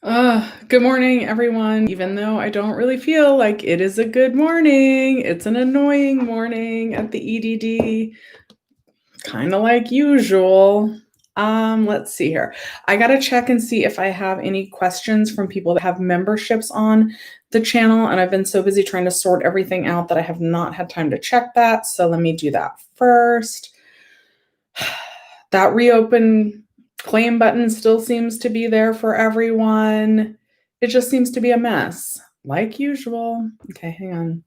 Good morning, everyone. Even though I don't really feel like it is a good morning, it's an annoying morning at the EDD, kind of like usual. Let's see here. I gotta check and see if I have any questions from people that have memberships on the channel, and I've been so busy trying to sort everything out that I have not had time to check that. So let me do that first. That reopen claim button still seems to be there for everyone. It just seems to be a mess, like usual. Okay, hang on.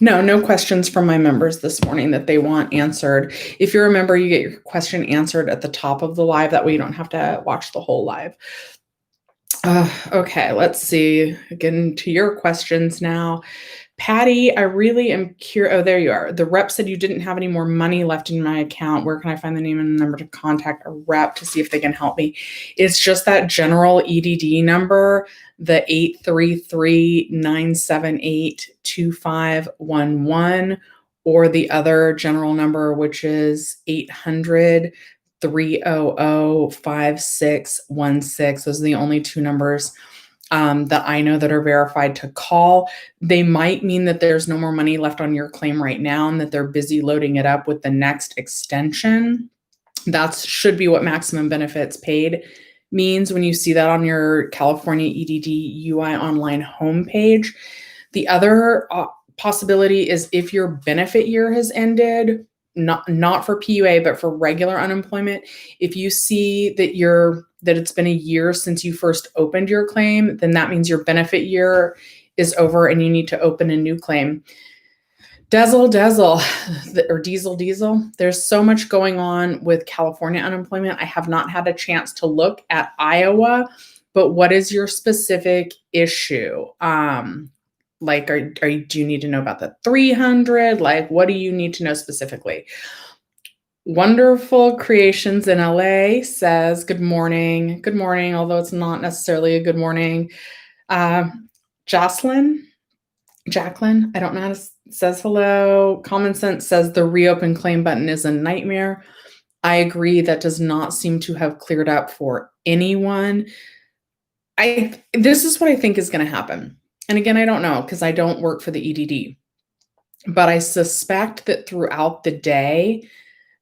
No questions from my members this morning that they want answered. If you're a member, you get your question answered at the top of the live. That way you don't have to watch the whole live. Okay, let's see. Again, to your questions now. Patty, I really am curious. Oh, there you are. The rep said you didn't have any more money left in my account. Where can I find the name and number to contact a rep to see if they can help me? It's just that general EDD number, the 833-978-2511, or the other general number, which is 800-300-5616. Those are the only two numbers that I know that are verified to call. They might mean that there's no more money left on your claim right now and that they're busy loading it up with the next extension. That should be what maximum benefits paid means when you see that on your California EDD UI online homepage. The other possibility is if your benefit year has ended, not for PUA, but for regular unemployment. If you see that it's been a year since you first opened your claim, then that means your benefit year is over and you need to open a new claim. Diesel, or diesel. There's so much going on with California unemployment. I have not had a chance to look at Iowa, but what is your specific issue? Like, do you need to know about the 300? Like, what do you need to know specifically? Wonderful Creations in LA says, good morning. Good morning, although it's not necessarily a good morning. Jacqueline, I don't know how to says hello. Common Sense says the reopen claim button is a nightmare. I agree. That does not seem to have cleared up for anyone. This is what I think is going to happen. And again, I don't know because I don't work for the EDD, but I suspect that throughout the day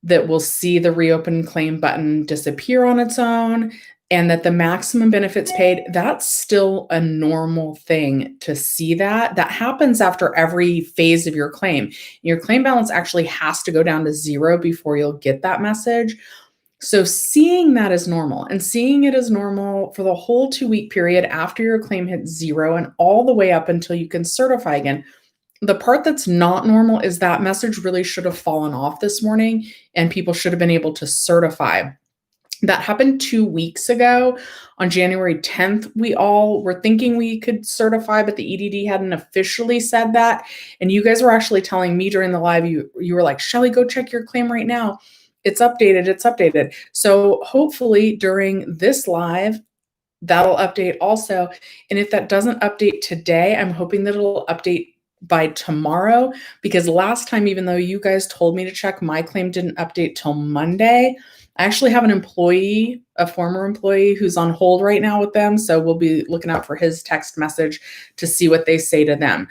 that we'll see the reopen claim button disappear on its own and that the maximum benefits paid, that's still a normal thing to see that. That happens after every phase of your claim. Your claim balance actually has to go down to 0 before you'll get that message. So seeing that as normal and seeing it as normal for the whole 2-week period after your claim hits 0 and all the way up until you can certify again. The part that's not normal is that message really should have fallen off this morning and people should have been able to certify. That happened 2 weeks ago. On January 10th, we all were thinking we could certify, but the EDD hadn't officially said that. And you guys were actually telling me during the live, you were like, Shelly, go check your claim right now. It's updated. So hopefully during this live, that'll update also. And if that doesn't update today, I'm hoping that it'll update by tomorrow, because last time, even though you guys told me to check, my claim didn't update till Monday. I actually have an employee, a former employee, who's on hold right now with them. So we'll be looking out for his text message to see what they say to them.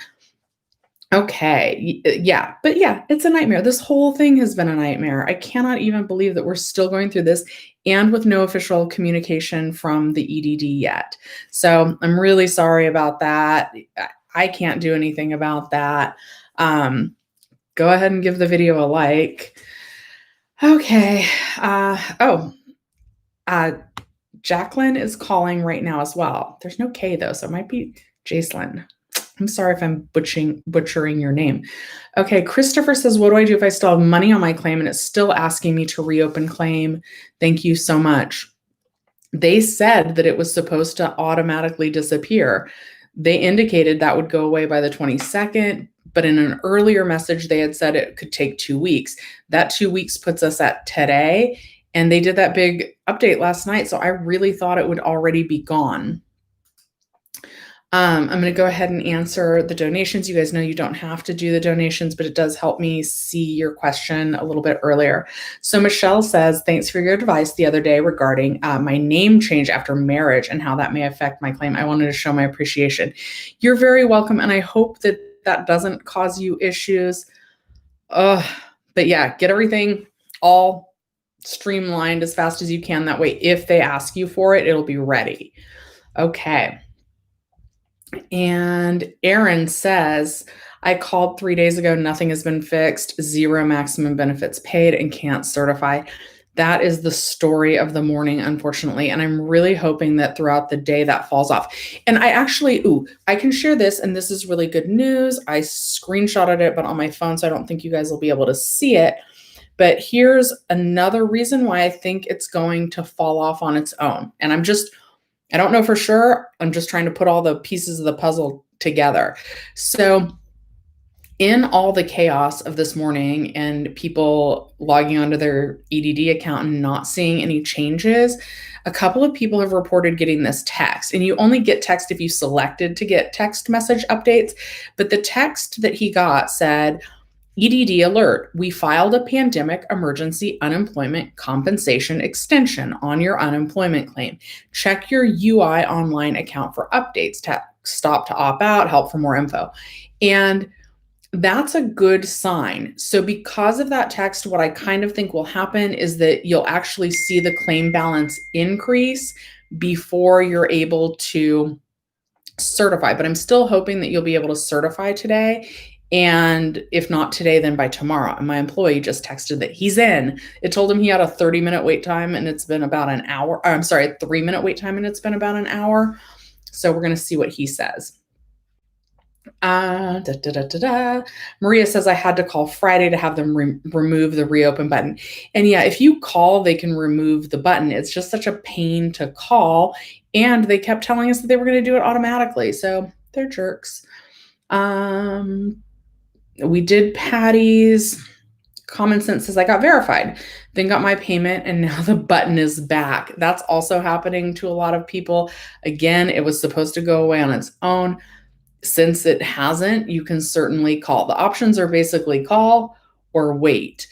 Okay. Yeah. But yeah, it's a nightmare. This whole thing has been a nightmare. I cannot even believe that we're still going through this and with no official communication from the EDD yet. So I'm really sorry about that. I can't do anything about that. Go ahead and give the video a like. Okay. Jacqueline is calling right now as well. There's no K though, so it might be Jacelyn. I'm sorry if I'm butchering your name. Okay, Christopher says, what do I do if I still have money on my claim and it's still asking me to reopen claim? Thank you so much. They said that it was supposed to automatically disappear. They indicated that would go away by the 22nd, but in an earlier message, they had said it could take 2 weeks. That 2 weeks puts us at today, and they did that big update last night, so I really thought it would already be gone. I'm going to go ahead and answer the donations. You guys know you don't have to do the donations, but it does help me see your question a little bit earlier. So Michelle says, thanks for your advice the other day regarding my name change after marriage and how that may affect my claim. I wanted to show my appreciation. You're very welcome, and I hope that that doesn't cause you issues. But yeah, get everything all streamlined as fast as you can. That way, if they ask you for it, it'll be ready. Okay. And Aaron says, I called 3 days ago. Nothing has been fixed. 0 maximum benefits paid and can't certify. That is the story of the morning, unfortunately. And I'm really hoping that throughout the day that falls off. And I actually, I can share this, and this is really good news. I screenshotted it, but on my phone, so I don't think you guys will be able to see it. But here's another reason why I think it's going to fall off on its own. And I don't know for sure. I'm just trying to put all the pieces of the puzzle together. So in all the chaos of this morning and people logging onto their EDD account and not seeing any changes, a couple of people have reported getting this text. And you only get text if you selected to get text message updates. But the text that he got said, EDD alert, we filed a pandemic emergency unemployment compensation extension on your unemployment claim. Check your UI online account for updates, stop to opt out, help for more info. And that's a good sign. So because of that text, what I kind of think will happen is that you'll actually see the claim balance increase before you're able to certify. But I'm still hoping that you'll be able to certify today. And if not today, then by tomorrow. And my employee just texted that he's in. It told him he had a 30-minute wait time and it's been about an hour. I'm sorry, a 3-minute wait time and it's been about an hour. So we're going to see what he says. Maria says, I had to call Friday to have them remove the reopen button. And yeah, if you call, they can remove the button. It's just such a pain to call. And they kept telling us that they were going to do it automatically. So they're jerks. We did Patty's. Common Sense says, I got verified, then got my payment, and now the button is back. That's also happening to a lot of people. Again, it was supposed to go away on its own. Since it hasn't, you can certainly call. The options are basically call or wait,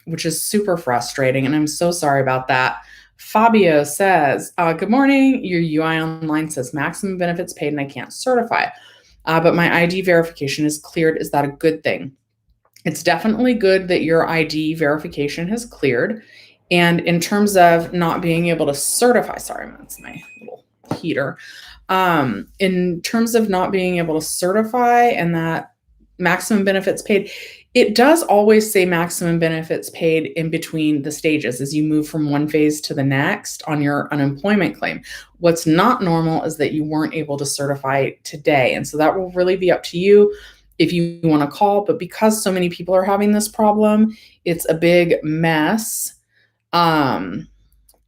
which is super frustrating, and I'm so sorry about that. Fabio says, good morning. Your UI online says maximum benefits paid and I can't certify. But my ID verification is cleared. Is that a good thing? It's definitely good that your ID verification has cleared. And in terms of not being able to certify, sorry, that's my little heater. In terms of not being able to certify and that maximum benefits paid, it does always say maximum benefits paid in between the stages as you move from one phase to the next on your unemployment claim. What's not normal is that you weren't able to certify today. And so that will really be up to you if you want to call. But because so many people are having this problem, it's a big mess. My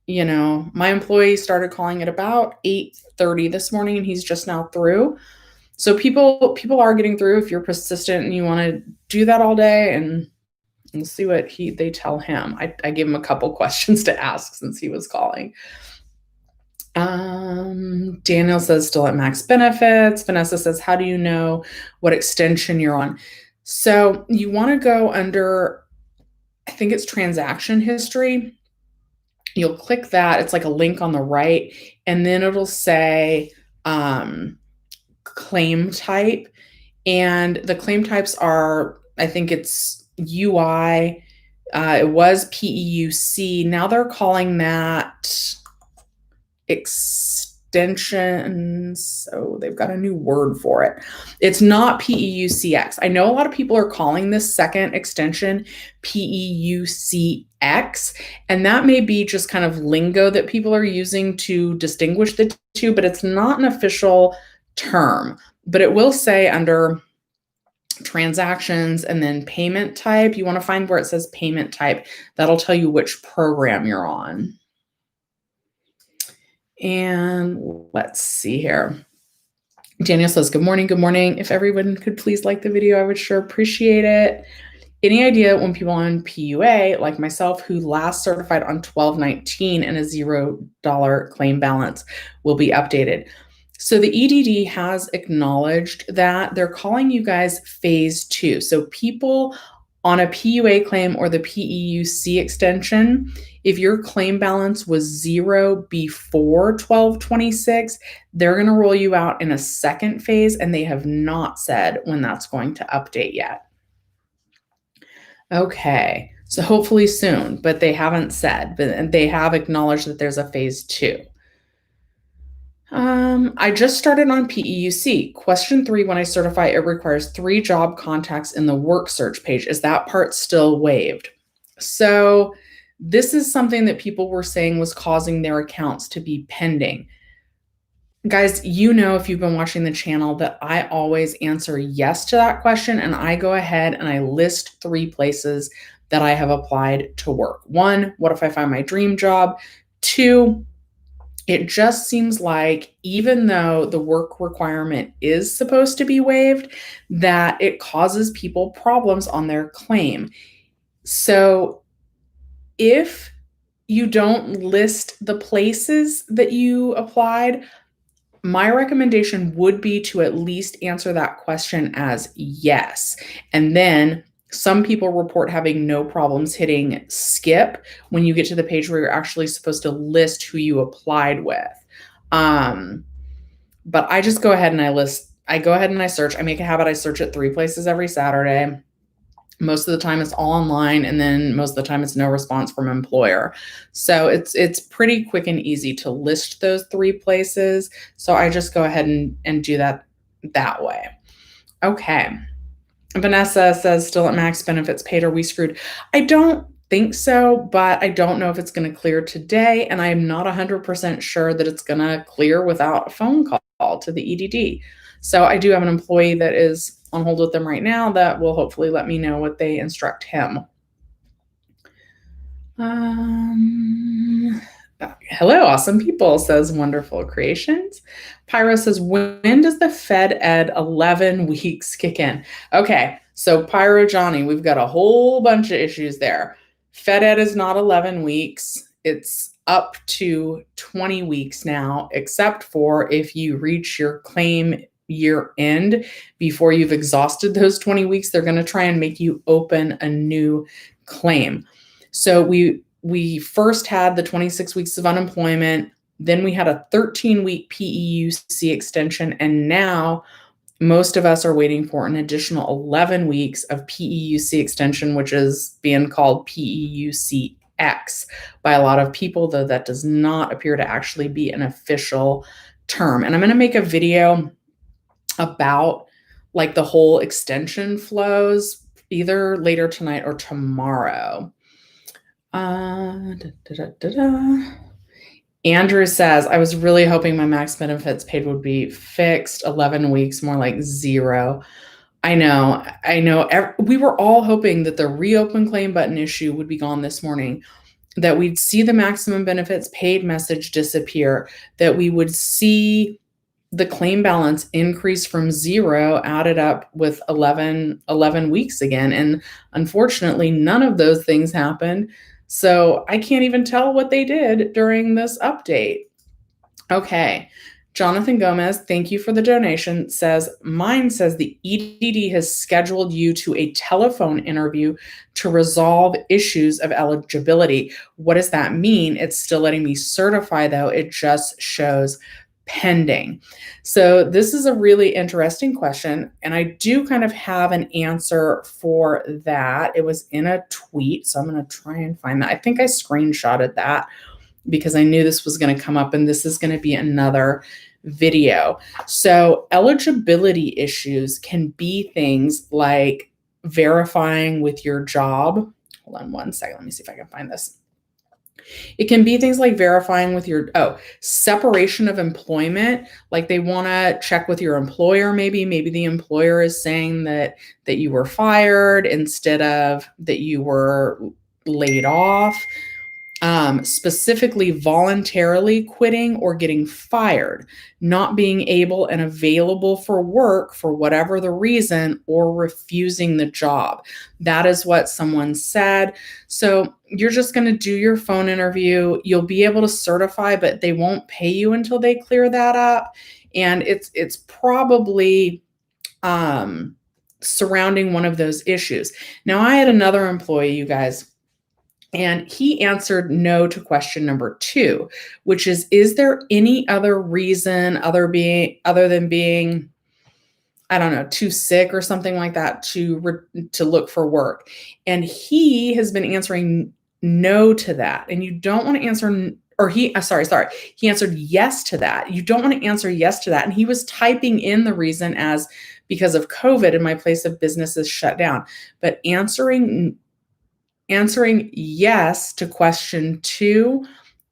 employee started calling at about 8:30 this morning and he's just now through. So people are getting through if you're persistent and you want to do that all day, and we'll see what they tell him. I gave him a couple questions to ask since he was calling. Daniel says still at max benefits. Vanessa says, how do you know what extension you're on? So you want to go under, I think it's transaction history. You'll click that. It's like a link on the right, and then it'll say claim type. And the claim types are, I think it's UI. It was PEUC. Now they're calling that extensions. So they've got a new word for it. It's not PEUCX. I know a lot of people are calling this second extension PEUCX, and that may be just kind of lingo that people are using to distinguish the two, but it's not an official term. But it will say under transactions and then payment type, you want to find where it says payment type. That'll tell you which program you're on. And let's see here. Daniel says, good morning. Good morning. If everyone could please like the video, I would sure appreciate it. Any idea when people on PUA, like myself, who last certified on 12/19 and a $0 claim balance will be updated? So the EDD has acknowledged that they're calling you guys phase 2. So people on a PUA claim or the PEUC extension, if your claim balance was 0 before 12/26, they're going to roll you out in a second phase, and they have not said when that's going to update yet. Okay, so hopefully soon, but they haven't said, but they have acknowledged that there's a phase 2. I just started on PEUC. Question 3, when I certify, it requires 3 job contacts in the work search page. Is that part still waived? So this is something that people were saying was causing their accounts to be pending. Guys, you know, if you've been watching the channel, that I always answer yes to that question, and I go ahead and I list 3 places that I have applied to work. 1, what if I find my dream job? 2, it just seems like even though the work requirement is supposed to be waived, that it causes people problems on their claim. So if you don't list the places that you applied, my recommendation would be to at least answer that question as yes. And then some people report having no problems hitting skip when you get to the page where you're actually supposed to list who you applied with. But I just go ahead and I go ahead and I search. I make a habit. I search at 3 places every Saturday. Most of the time it's all online, and then most of the time it's no response from employer. So it's pretty quick and easy to list those 3 places. So I just go ahead and do that way. Okay. Vanessa says, still at max benefits paid. Are we screwed? I don't think so, but I don't know if it's going to clear today. And I'm not 100% sure that it's going to clear without a phone call to the EDD. So I do have an employee that is on hold with them right now that will hopefully let me know what they instruct him. Hello, awesome people, says Wonderful Creations. Pyro says, when does the Fed Ed 11 weeks kick in? Okay, so Pyro Johnny, we've got a whole bunch of issues there. Fed Ed is not 11 weeks. It's up to 20 weeks now, except for if you reach your claim year end before you've exhausted those 20 weeks, they're going to try and make you open a new claim. So we first had the 26 weeks of unemployment, then we had a 13-week PEUC extension, and now most of us are waiting for an additional 11 weeks of PEUC extension, which is being called PEUCX by a lot of people, though that does not appear to actually be an official term. And I'm going to make a video about like the whole extension flows either later tonight or tomorrow. Andrew says, I was really hoping my max benefits paid would be fixed 11 weeks, more like 0. I know. We were all hoping that the reopen claim button issue would be gone this morning, that we'd see the maximum benefits paid message disappear, that we would see the claim balance increase from 0 added up with 11 weeks again. And unfortunately, none of those things happened. So I can't even tell what they did during this update. Okay. Jonathan Gomez, thank you for the donation, says, mine says the EDD has scheduled you to a telephone interview to resolve issues of eligibility. What does that mean? It's still letting me certify, though. It just shows pending. So this is a really interesting question, and I do kind of have an answer for that. It was in a tweet, so I'm going to try and find that. I think I screenshotted that because I knew this was going to come up, and this is going to be another video. So eligibility issues can be things like verifying with your job. Hold on one second. Let me see if I can find this. It can be things like verifying with your, separation of employment. Like they want to check with your employer. Maybe the employer is saying that you were fired instead of that you were laid off. specifically voluntarily quitting or getting fired, not being able and available for work for whatever the reason, or refusing the job. That is what someone said. So you're just going to do your phone interview. You'll be able to certify, but they won't pay you until they clear that up. And it's probably surrounding one of those issues. Now, I had another employee, you guys, and he answered no to question number 2, which is there any other reason other than being, I don't know, too sick or something like that to look for work? And he has been answering no to that. And you don't want to answer, or sorry. He answered yes to that. You don't want to answer yes to that. And he was typing in the reason as because of COVID and my place of business is shut down. But answering yes to question 2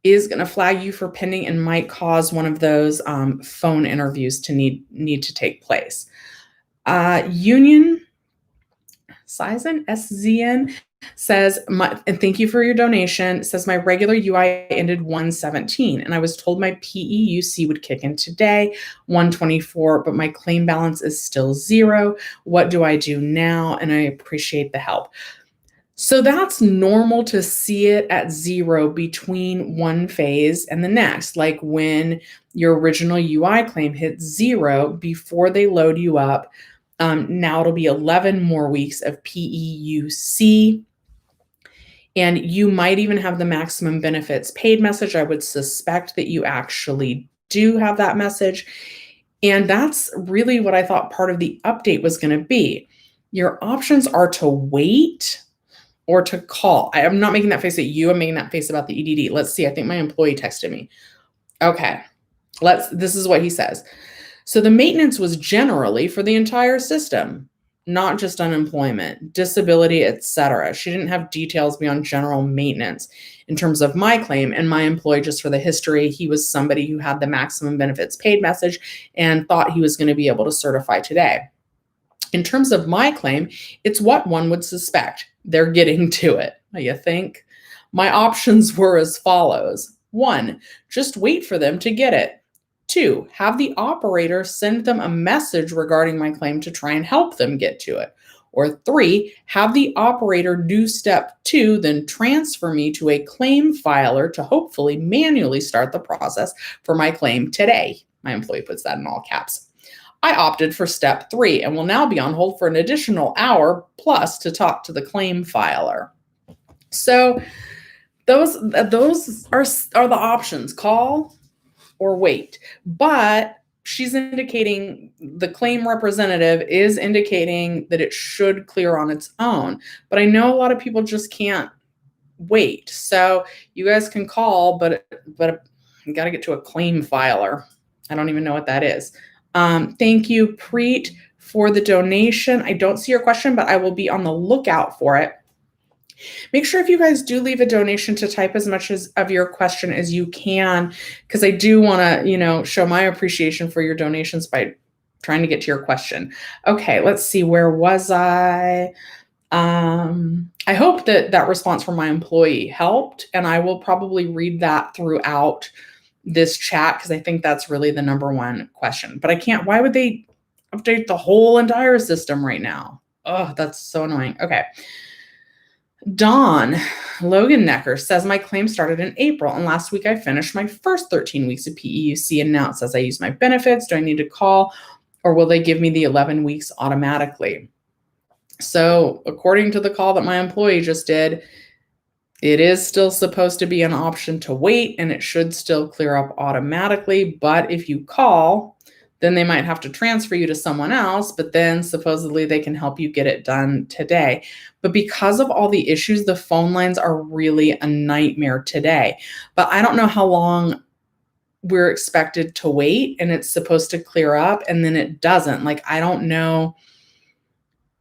is going to flag you for pending and might cause one of those phone interviews to need to take place. Union Sizen SZN says, and thank you for your donation. It says my regular UI ended 1/17 and I was told my PEUC would kick in today, 1/24, but my claim balance is still 0. What do I do now? And I appreciate the help. So that's normal to see it at 0 between one phase and the next, like when your original UI claim hits 0 before they load you up. Now it'll be 11 more weeks of PEUC, and you might even have the maximum benefits paid message. I would suspect that you actually do have that message. And that's really what I thought part of the update was going to be. Your options are to wait or to call. I'm not making that face at you. I'm making that face about the EDD. Let's see. I think my employee texted me. Okay. This is what he says. So the maintenance was generally for the entire system, not just unemployment, disability, etc. She didn't have details beyond general maintenance in terms of my claim. And my employee, just for the history, he was somebody who had the maximum benefits paid message and thought he was going to be able to certify today. In terms of my claim, it's what one would suspect. They're getting to it, you think? My options were as follows. 1, just wait for them to get it. 2, have the operator send them a message regarding my claim to try and help them get to it. Or 3, have the operator do step 2, then transfer me to a claim filer to hopefully manually start the process for my claim today. My employee puts that in all caps. I opted for step 3 and will now be on hold for an additional hour plus to talk to the claim filer. So those are the options, call or wait. But she's indicating, the claim representative is indicating that it should clear on its own. But I know a lot of people just can't wait. So you guys can call, but you got to get to a claim filer. I don't even know what that is. Thank you, Preet, for the donation. I don't see your question, but I will be on the lookout for it. Make sure if you guys do leave a donation to type as much of your question as you can, because I do want to, show my appreciation for your donations by trying to get to your question. Okay, let's see. Where was I? I hope that response from my employee helped, and I will probably read that throughout this chat because I think that's really the number one question. But I can't. Why would they update the whole entire system right now? Oh, that's so annoying. Okay. Dawn Logan Necker says my claim started in April, and last week I finished my first 13 weeks of PEUC, and now it says I use my benefits. Do I need to call, or will they give me the 11 weeks automatically? So according to the call that my employee just did, it is still supposed to be an option to wait, and it should still clear up automatically. But if you call, then they might have to transfer you to someone else, but then supposedly they can help you get it done today. But because of all the issues, the phone lines are really a nightmare today. But I don't know how long we're expected to wait, and it's supposed to clear up, and then it doesn't. Like, I don't know.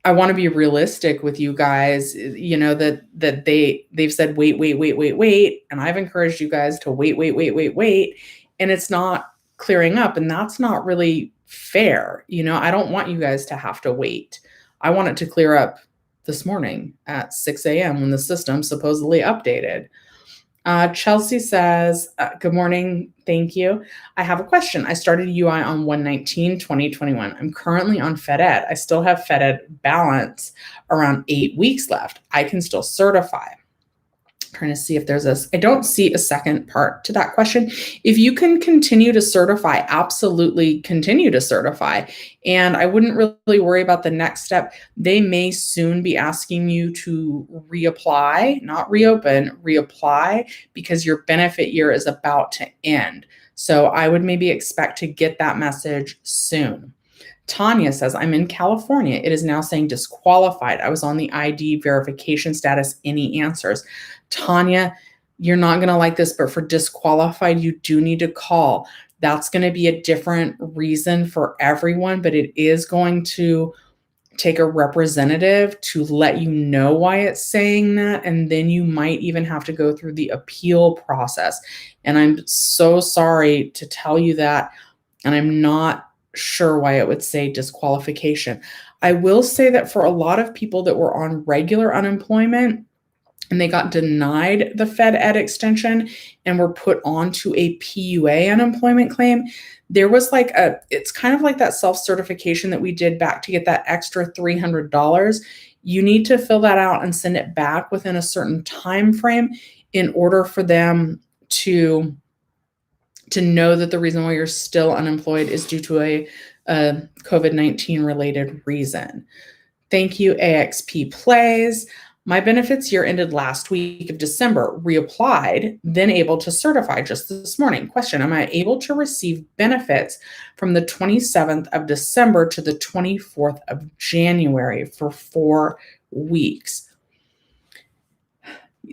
I want to be realistic with you guys, that they've said, wait. And I've encouraged you guys to wait. And it's not clearing up. And that's not really fair. I don't want you guys to have to wait. I want it to clear up this morning at 6 a.m. when the system supposedly updated. Chelsea says, good morning. Thank you. I have a question. I started UI on 1/19/2021. I'm currently on Fed Ed. I still have Fed Ed balance around 8 weeks left. I can still certify. Trying to see if there's I don't see a second part to that question. If you can continue to certify, absolutely continue to certify. And I wouldn't really worry about the next step. They may soon be asking you to reapply, not reopen, reapply, because your benefit year is about to end. So I would maybe expect to get that message soon. Tanya says, I'm in California. It is now saying disqualified. I was on the ID verification status. Any answers? Tanya, you're not going to like this, but for disqualified, you do need to call. That's going to be a different reason for everyone, but it is going to take a representative to let you know why it's saying that. And then you might even have to go through the appeal process. And I'm so sorry to tell you that. And I'm not sure why it would say disqualification. I will say that for a lot of people that were on regular unemployment and they got denied the Fed Ed extension and were put onto a PUA unemployment claim, there was it's kind of like that self-certification that we did back to get that extra $300. You need to fill that out and send it back within a certain time frame in order for them to know that the reason why you're still unemployed is due to a COVID-19 related reason. Thank you, AXP Plays. My benefits year ended last week of December, reapplied, then able to certify just this morning. Question, am I able to receive benefits from the 27th of December to the 24th of January for 4 weeks?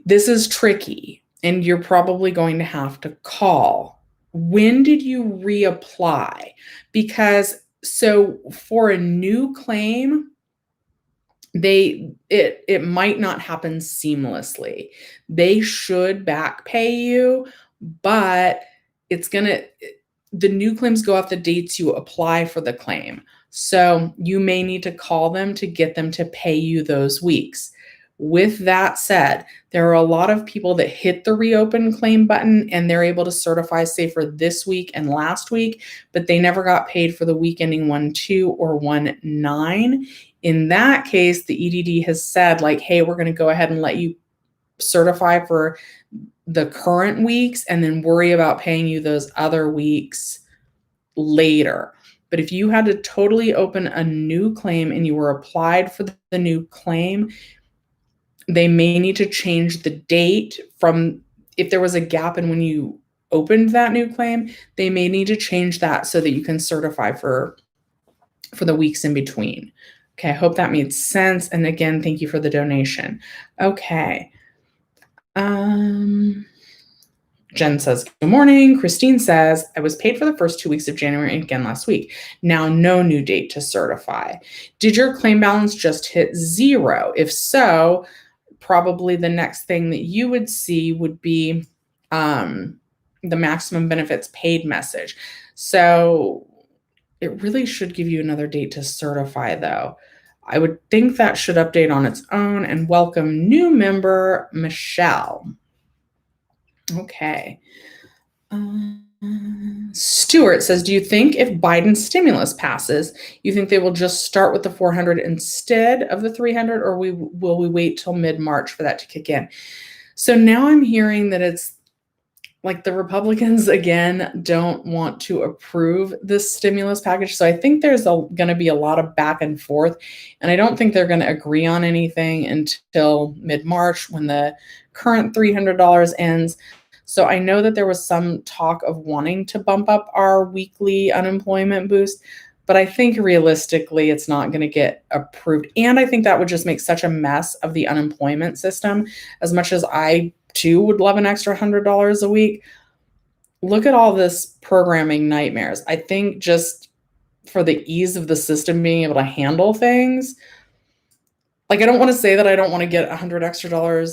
This is tricky, and you're probably going to have to call. When did you reapply? Because so for a new claim, it might not happen seamlessly. They should back pay you, but the new claims go off the dates you apply for the claim. So you may need to call them to get them to pay you those weeks. With that said, there are a lot of people that hit the reopen claim button and they're able to certify, say, for this week and last week, but they never got paid for the week ending 1/2 or 1/9. In that case, the EDD has said, hey, we're going to go ahead and let you certify for the current weeks and then worry about paying you those other weeks later. But if you had to totally open a new claim and you were applied for the new claim, they may need to change the date from, if there was a gap in when you opened that new claim, they may need to change that so that you can certify for the weeks in between. Okay, I hope that made sense. And again, thank you for the donation. Okay. Jen says, good morning. Christine says, I was paid for the first 2 weeks of January and again last week. Now, no new date to certify. Did your claim balance just hit 0? If so, probably the next thing that you would see would be the maximum benefits paid message. So it really should give you another date to certify, though. I would think that should update on its own. And welcome new member, Michelle. Okay. Stuart says, do you think if Biden's stimulus passes, you think they will just start with the 400 instead of the 300, or will we wait till mid-March for that to kick in? So now I'm hearing that it's like the Republicans, again, don't want to approve this stimulus package. So I think there's going to be a lot of back and forth. And I don't think they're going to agree on anything until mid-March when the current $300 ends. So I know that there was some talk of wanting to bump up our weekly unemployment boost, but I think realistically it's not going to get approved. And I think that would just make such a mess of the unemployment system. As much as I too would love an extra $100 a week, look at all this programming nightmares. I think just for the ease of the system being able to handle things, I don't want to say that I don't want to get $100 extra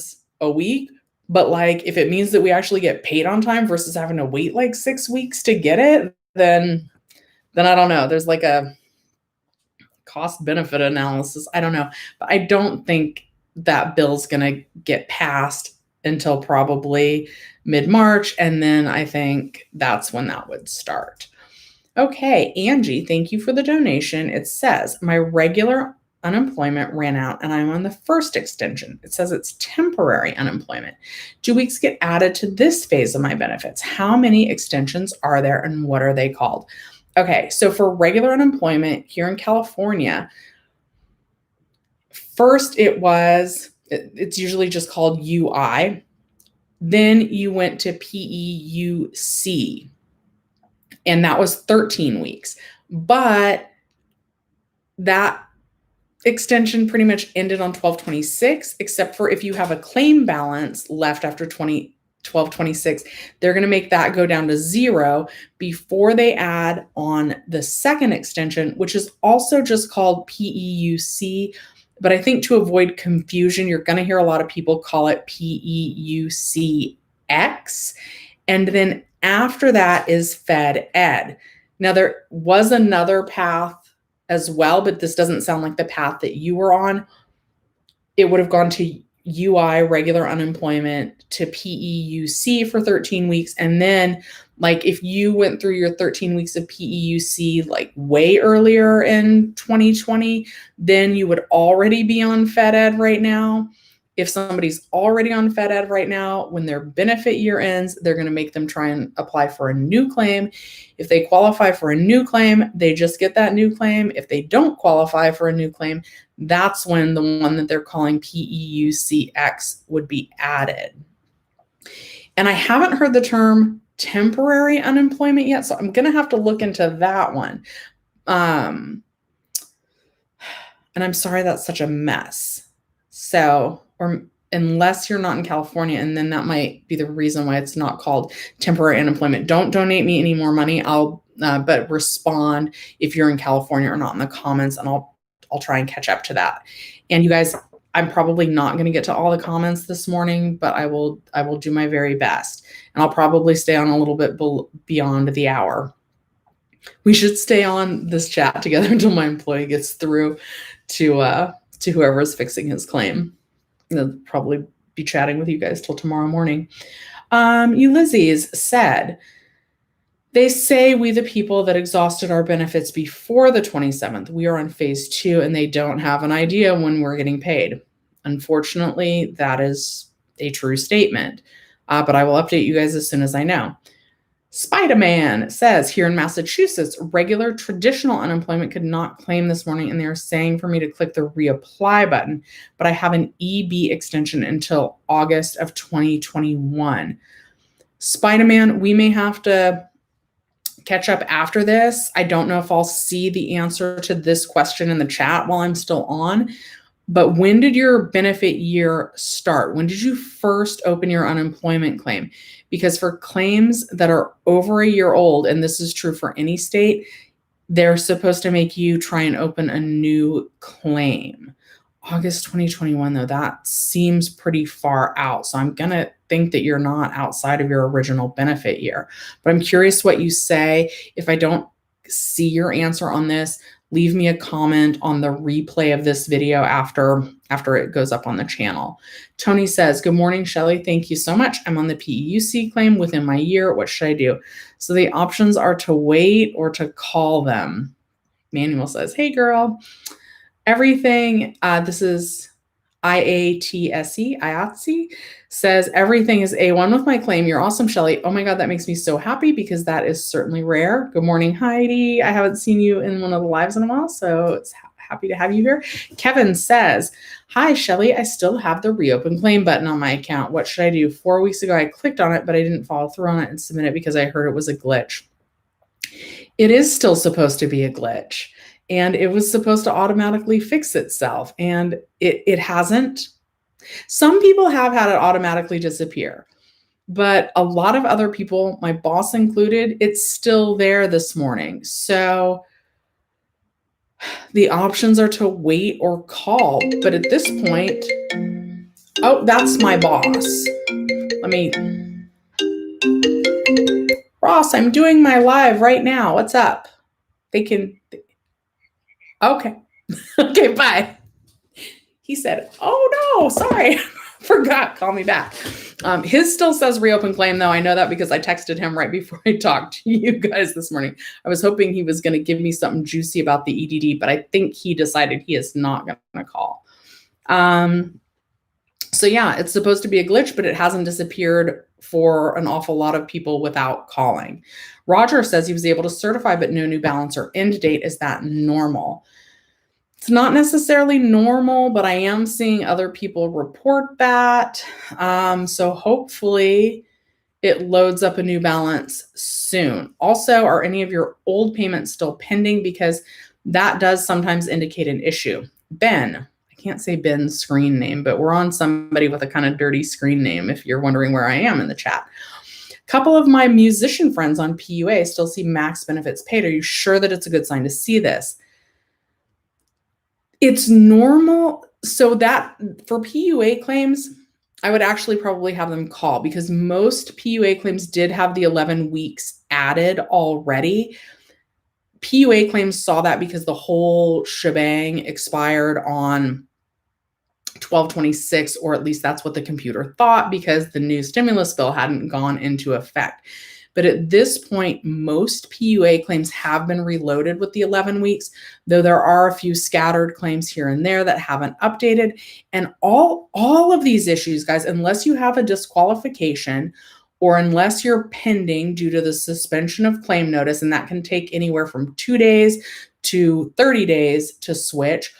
a week, but if it means that we actually get paid on time versus having to wait 6 weeks to get it, then I don't know. There's a cost benefit analysis. I don't know, but I don't think that bill's going to get passed until probably mid-March. And then I think that's when that would start. Okay, Angie, thank you for the donation. It says, my regular unemployment ran out and I'm on the first extension. It says it's temporary unemployment. Do weeks get added to this phase of my benefits? How many extensions are there and what are they called? Okay, so for regular unemployment here in California, first it's usually just called UI. Then you went to PEUC, and that was 13 weeks. But that extension pretty much ended on 12/26, except for if you have a claim balance left after 12/26, they're going to make that go down to 0 before they add on the second extension, which is also just called PEUC. But I think to avoid confusion, you're going to hear a lot of people call it PEUCX. And then after that is Fed Ed. Now, there was another path as well, but this doesn't sound like the path that you were on. It would have gone to UI, regular unemployment, to PEUC for 13 weeks. And then, like, if you went through your 13 weeks of PEUC like way earlier in 2020, then you would already be on Fed Ed right now. If somebody's already on Fed Ed right now, when their benefit year ends, they're going to make them try and apply for a new claim. If they qualify for a new claim, they just get that new claim. If they don't qualify for a new claim, that's when the one that they're calling PEUCX would be added. And I haven't heard the term temporary unemployment yet, so I'm going to have to look into that one. And I'm sorry that's such a mess. So, or unless you're not in California, and then that might be the reason why it's not called temporary unemployment. Don't donate me any more money. But respond if you're in California or not in the comments, and I'll try and catch up to that. And you guys, I'm probably not going to get to all the comments this morning, but I will do my very best, and I'll probably stay on a little bit beyond the hour. We should stay on this chat together until my employee gets through to whoever is fixing his claim. They'll probably be chatting with you guys till tomorrow morning. Ulysses said, they say we the people that exhausted our benefits before the 27th, we are on phase 2 and they don't have an idea when we're getting paid. Unfortunately, that is a true statement, but I will update you guys as soon as I know. Spider-Man says, here in Massachusetts, regular traditional unemployment could not claim this morning, and they're saying for me to click the reapply button, but I have an EB extension until August of 2021. Spider-Man, we may have to catch up after this. I don't know if I'll see the answer to this question in the chat while I'm still on, but when did your benefit year start? When did you first open your unemployment claim? Because for claims that are over a year old, and this is true for any state, they're supposed to make you try and open a new claim. August 2021, though, that seems pretty far out. So I'm going to think that you're not outside of your original benefit year. But I'm curious what you say. If I don't see your answer on this, leave me a comment on the replay of this video after it goes up on the channel. Tony says, good morning, Shelly. Thank you so much. I'm on the PEUC claim within my year. What should I do? So the options are to wait or to call them. Manuel says, hey, girl. Everything, this is IATSE, says, everything is A1 with my claim. You're awesome, Shelly. Oh my God, that makes me so happy because that is certainly rare. Good morning, Heidi. I haven't seen you in one of the lives in a while, so it's happy to have you here. Kevin says, hi, Shelly. I still have the reopen claim button on my account. What should I do? 4 weeks ago, I clicked on it, but I didn't follow through on it and submit it because I heard it was a glitch. It is still supposed to be a glitch. And it was supposed to automatically fix itself, and it hasn't. Some people have had it automatically disappear, but a lot of other people, my boss included, it's still there this morning. So the options are to wait or call. But at this point, oh, that's my boss. Ross, I'm doing my live right now. What's up? Okay. Okay, bye. He said, oh no, sorry. forgot, call me back. His still says reopen claim, though. I know that because I texted him right before I talked to you guys this morning. I was hoping he was going to give me something juicy about the EDD, but I think he decided he is not going to call. So yeah, it's supposed to be a glitch, but it hasn't disappeared for an awful lot of people without calling. Roger says he was able to certify, but no new balance or end date. Is that normal? It's not necessarily normal, but I am seeing other people report that. So hopefully it loads up a new balance soon. Also, are any of your old payments still pending? Because that does sometimes indicate an issue. Ben, I can't say Ben's screen name, but we're on somebody with a kind of dirty screen name if you're wondering where I am in the chat. A couple of my musician friends on PUA still see max benefits paid. Are you sure that it's a good sign to see this? It's normal. So that for PUA claims, I would actually probably have them call, because most PUA claims did have the 11 weeks added already. PUA claims saw that because the whole shebang expired on 12/26, or at least that's what the computer thought, because the new stimulus bill hadn't gone into effect. But at this point, most PUA claims have been reloaded with the 11 weeks, though there are a few scattered claims here and there that haven't updated. And all of these issues, guys, unless you have a disqualification or unless you're pending due to the suspension of claim notice, and that can take anywhere from 2 days to 30 days to switch,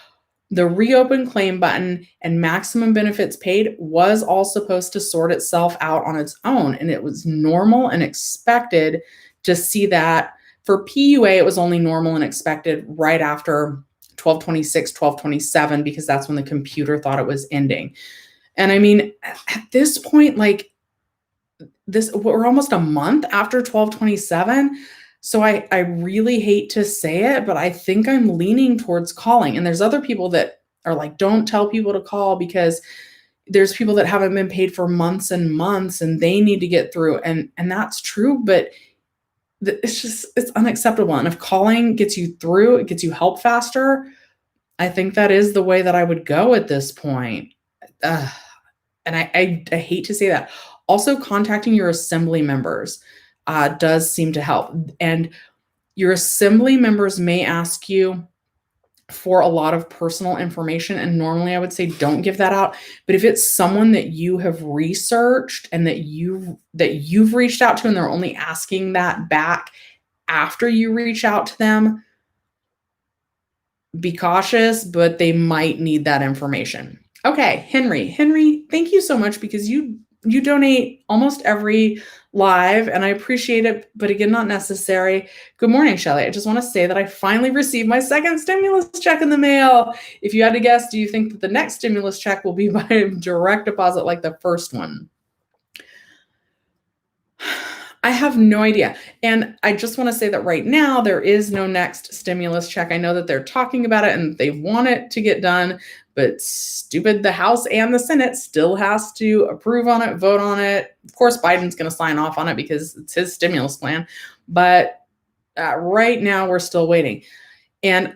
the reopen claim button and maximum benefits paid was all supposed to sort itself out on its own. And it was normal and expected to see that. For PUA, it was only normal and expected right after 12/26, 12/27, because that's when the computer thought it was ending. And I mean, at this point, like this, we're almost a month after 12/27. So I really hate to say it, but I think I'm leaning towards calling. And there's other people that are like, don't tell people to call, because there's people that haven't been paid for months and months and they need to get through. And that's true, but it's unacceptable. And if calling gets you through, it gets you help faster, I think that is the way that I would go at this point. And I hate to say that. Also, contacting your assembly members does seem to help. And your assembly members may ask you for a lot of personal information. And normally I would say don't give that out. But if it's someone that you have researched and that you've reached out to, and they're only asking that back after you reach out to them, be cautious, but they might need that information. Okay, Henry, thank you so much, because you donate almost every live, and I appreciate it, but again, not necessary. Good morning, Shelly. I just want to say that I finally received my second stimulus check in the mail. If you had to guess, do you think that the next stimulus check will be by direct deposit like the first one? I have no idea. And I just want to say that right now, there is no next stimulus check. I know that they're talking about it and they want it to get done, but stupid, the House and the Senate still has to approve on it, vote on it. Of course, Biden's going to sign off on it because it's his stimulus plan. But right now, we're still waiting. And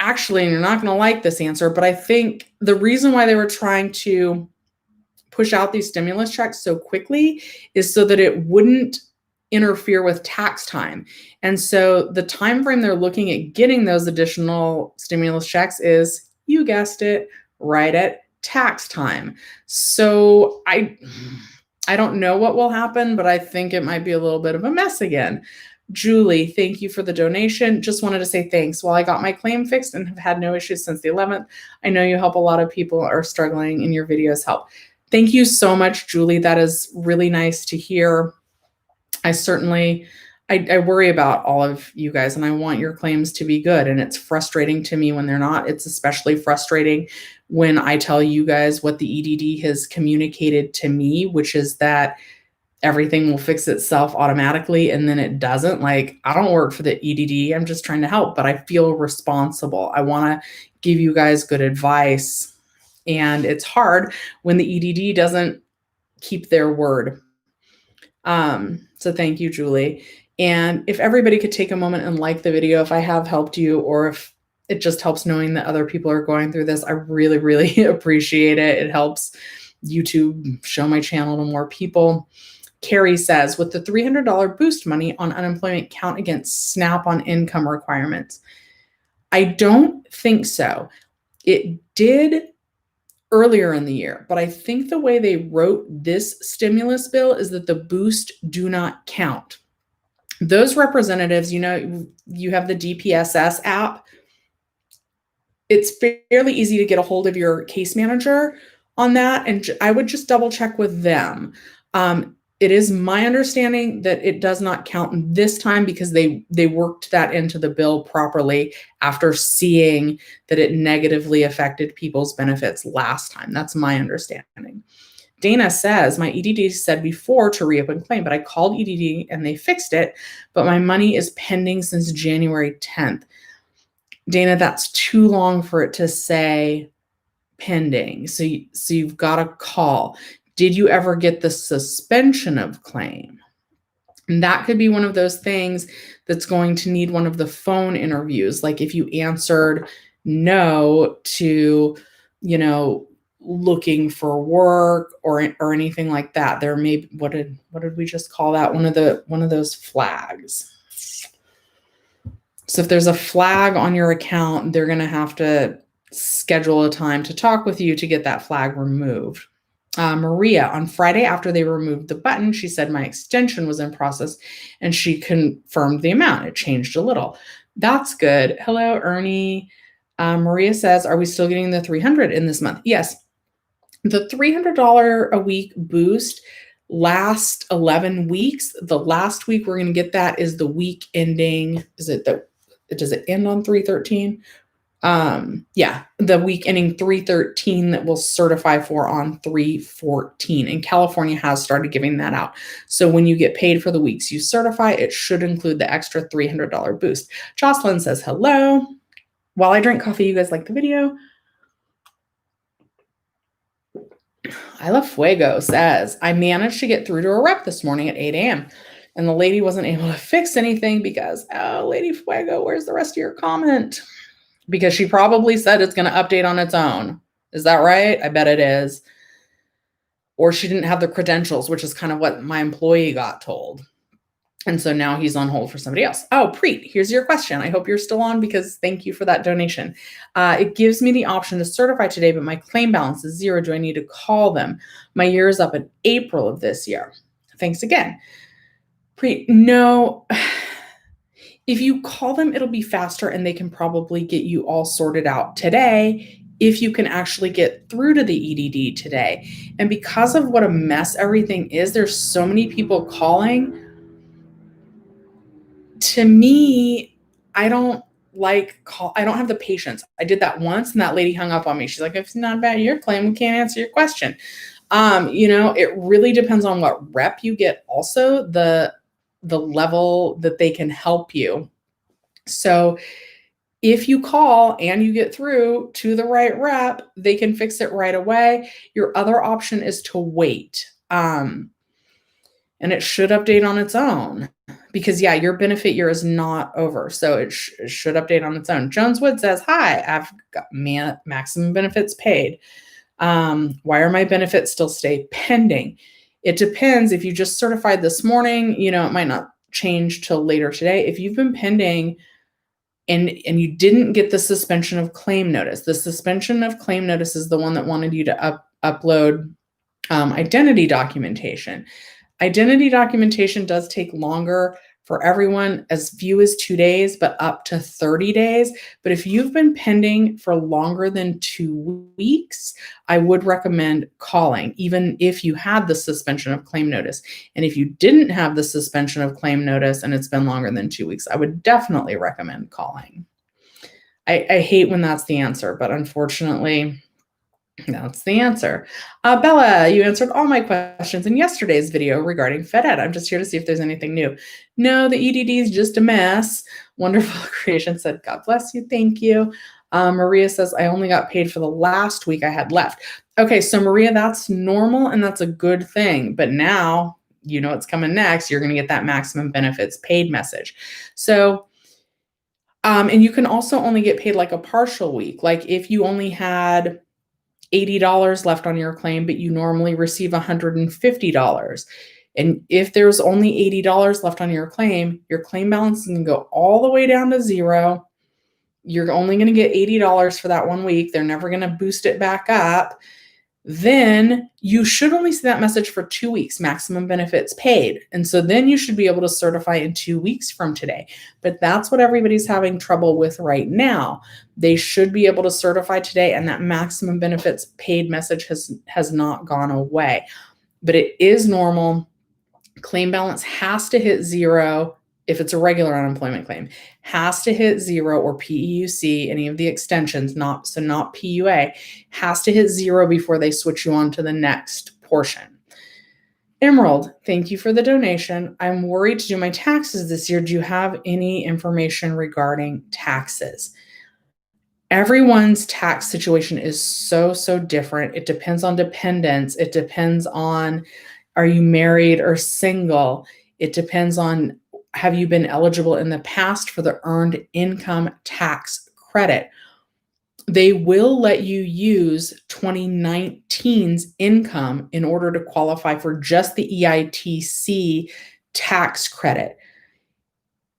actually, you're not going to like this answer, but I think the reason why they were trying to push out these stimulus checks so quickly is so that it wouldn't interfere with tax time. And so the time frame they're looking at getting those additional stimulus checks is, you guessed it, right at tax time. So I don't know what will happen, but I think it might be a little bit of a mess again. Julie, thank you for the donation. Just wanted to say thanks. While I got my claim fixed and have had no issues since the 11th, I know you help a lot of people are struggling, and your videos help. Thank you so much, Julie. That is really nice to hear. I worry about all of you guys, and I want your claims to be good. And it's frustrating to me when they're not. It's especially frustrating when I tell you guys what the EDD has communicated to me, which is that everything will fix itself automatically, and then it doesn't. Like, I don't work for the EDD. I'm just trying to help, but I feel responsible. I want to give you guys good advice. And it's hard when the EDD doesn't keep their word. So thank you, Julie. And if everybody could take a moment and like the video, if I have helped you, or if it just helps knowing that other people are going through this, I really, really appreciate it. It helps YouTube, show my channel to more people. Carrie says, with the $300 boost money on unemployment count against SNAP-on income requirements? I don't think so. It did earlier in the year, but I think the way they wrote this stimulus bill is that the boost do not count. Those representatives, you have the DPSS app. It's fairly easy to get a hold of your case manager on that, and I would just double check with them. It is my understanding that it does not count this time because they worked that into the bill properly after seeing that it negatively affected people's benefits last time. That's my understanding. Dana says, my EDD said before to reopen claim, but I called EDD and they fixed it, but my money is pending since January 10th. Dana, that's too long for it to say pending. So you've got to call. Did you ever get the suspension of claim? And that could be one of those things that's going to need one of the phone interviews. Like if you answered no to, looking for work or anything like that, there may be, what did we just call that? One of those flags. So if there's a flag on your account, they're going to have to schedule a time to talk with you to get that flag removed. Maria, on Friday after they removed the button, she said my extension was in process and she confirmed the amount. It changed a little. That's good. Hello, Ernie. Maria says, are we still getting the $300 in this month? Yes. The $300 a week boost last 11 weeks. The last week we're going to get that is the week ending. Does it end on 3/13? Yeah, the week ending 3/13 that we'll certify for on 3/14. And California has started giving that out. So when you get paid for the weeks you certify, it should include the extra $300 boost. Jocelyn says, hello. While I drink coffee, you guys like the video? I Love Fuego says, I managed to get through to a rep this morning at 8 a.m. and the lady wasn't able to fix anything because, oh, Lady Fuego, where's the rest of your comment? Because she probably said it's going to update on its own. Is that right? I bet it is. Or she didn't have the credentials, which is kind of what my employee got told. And so now he's on hold for somebody else. Oh, Preet, here's your question. I hope you're still on because thank you for that donation. It gives me the option to certify today, but my claim balance is 0. Do I need to call them? My year is up in April of this year. Thanks again. Preet, no. If you call them, it'll be faster and they can probably get you all sorted out today if you can actually get through to the EDD today. And because of what a mess everything is, there's so many people calling. To me, I don't have the patience. I did that once and that lady hung up on me. She's like, if it's not about your claim, we can't answer your question. It really depends on what rep you get. Also, the level that they can help you. So if you call and you get through to the right rep, they can fix it right away. Your other option is to wait. And it should update on its own because your benefit year is not over. So it should update on its own. Joneswood says, hi, I've got maximum benefits paid. Why are my benefits still stay pending? It depends. If you just certified this morning, it might not change till later today. If you've been pending and you didn't get the suspension of claim notice, the suspension of claim notice is the one that wanted you to upload identity documentation. Identity documentation does take longer for everyone, as few as 2 days, but up to 30 days. But if you've been pending for longer than 2 weeks, I would recommend calling, even if you had the suspension of claim notice. And if you didn't have the suspension of claim notice and it's been longer than 2 weeks, I would definitely recommend calling. I hate when that's the answer, but unfortunately, that's the answer. Bella, you answered all my questions in yesterday's video regarding FedEd. I'm just here to see if there's anything new. No, the EDD is just a mess. Wonderful Creation said, God bless you. Thank you. Maria says, I only got paid for the last week I had left. Okay, so Maria, that's normal and that's a good thing. But now, what's coming next. You're going to get that maximum benefits paid message. So, and you can also only get paid like a partial week. Like if you only had $80 left on your claim, but you normally receive $150. And if there's only $80 left on your claim balance is going to go all the way down to zero. You're only going to get $80 for that 1 week. They're never going to boost it back up. Then you should only see that message for 2 weeks, maximum benefits paid. And so then you should be able to certify in 2 weeks from today. But that's what everybody's having trouble with right now. They should be able to certify today, and that maximum benefits paid message has not gone away. But it is normal. Claim balance has to hit zero. If it's a regular unemployment claim, has to hit zero, or PEUC, any of the extensions, not PUA, has to hit zero before they switch you on to the next portion. Emerald, thank you for the donation. I'm worried to do my taxes this year. Do you have any information regarding taxes? Everyone's tax situation is so different. It depends on dependents. It depends on, are you married or single? It depends on, have you been eligible in the past for the earned income tax credit? They will let you use 2019's income in order to qualify for just the EITC tax credit.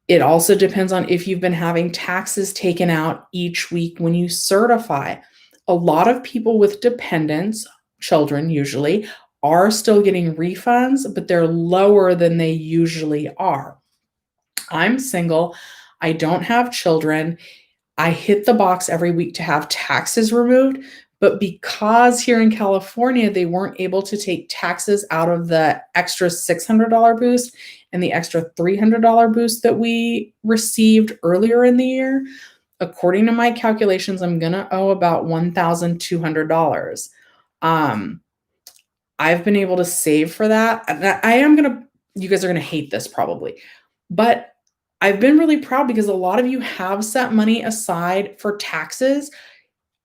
It also depends on if you've been having taxes taken out each week when you certify. A lot of people with dependents, children usually, are still getting refunds, but they're lower than they usually are. I'm single. I don't have children. I hit the box every week to have taxes removed, but because here in California, they weren't able to take taxes out of the extra $600 boost and the extra $300 boost that we received earlier in the year, according to my calculations, I'm going to owe about $1,200. I've been able to save for that. You guys are going to hate this probably, but I've been really proud because a lot of you have set money aside for taxes.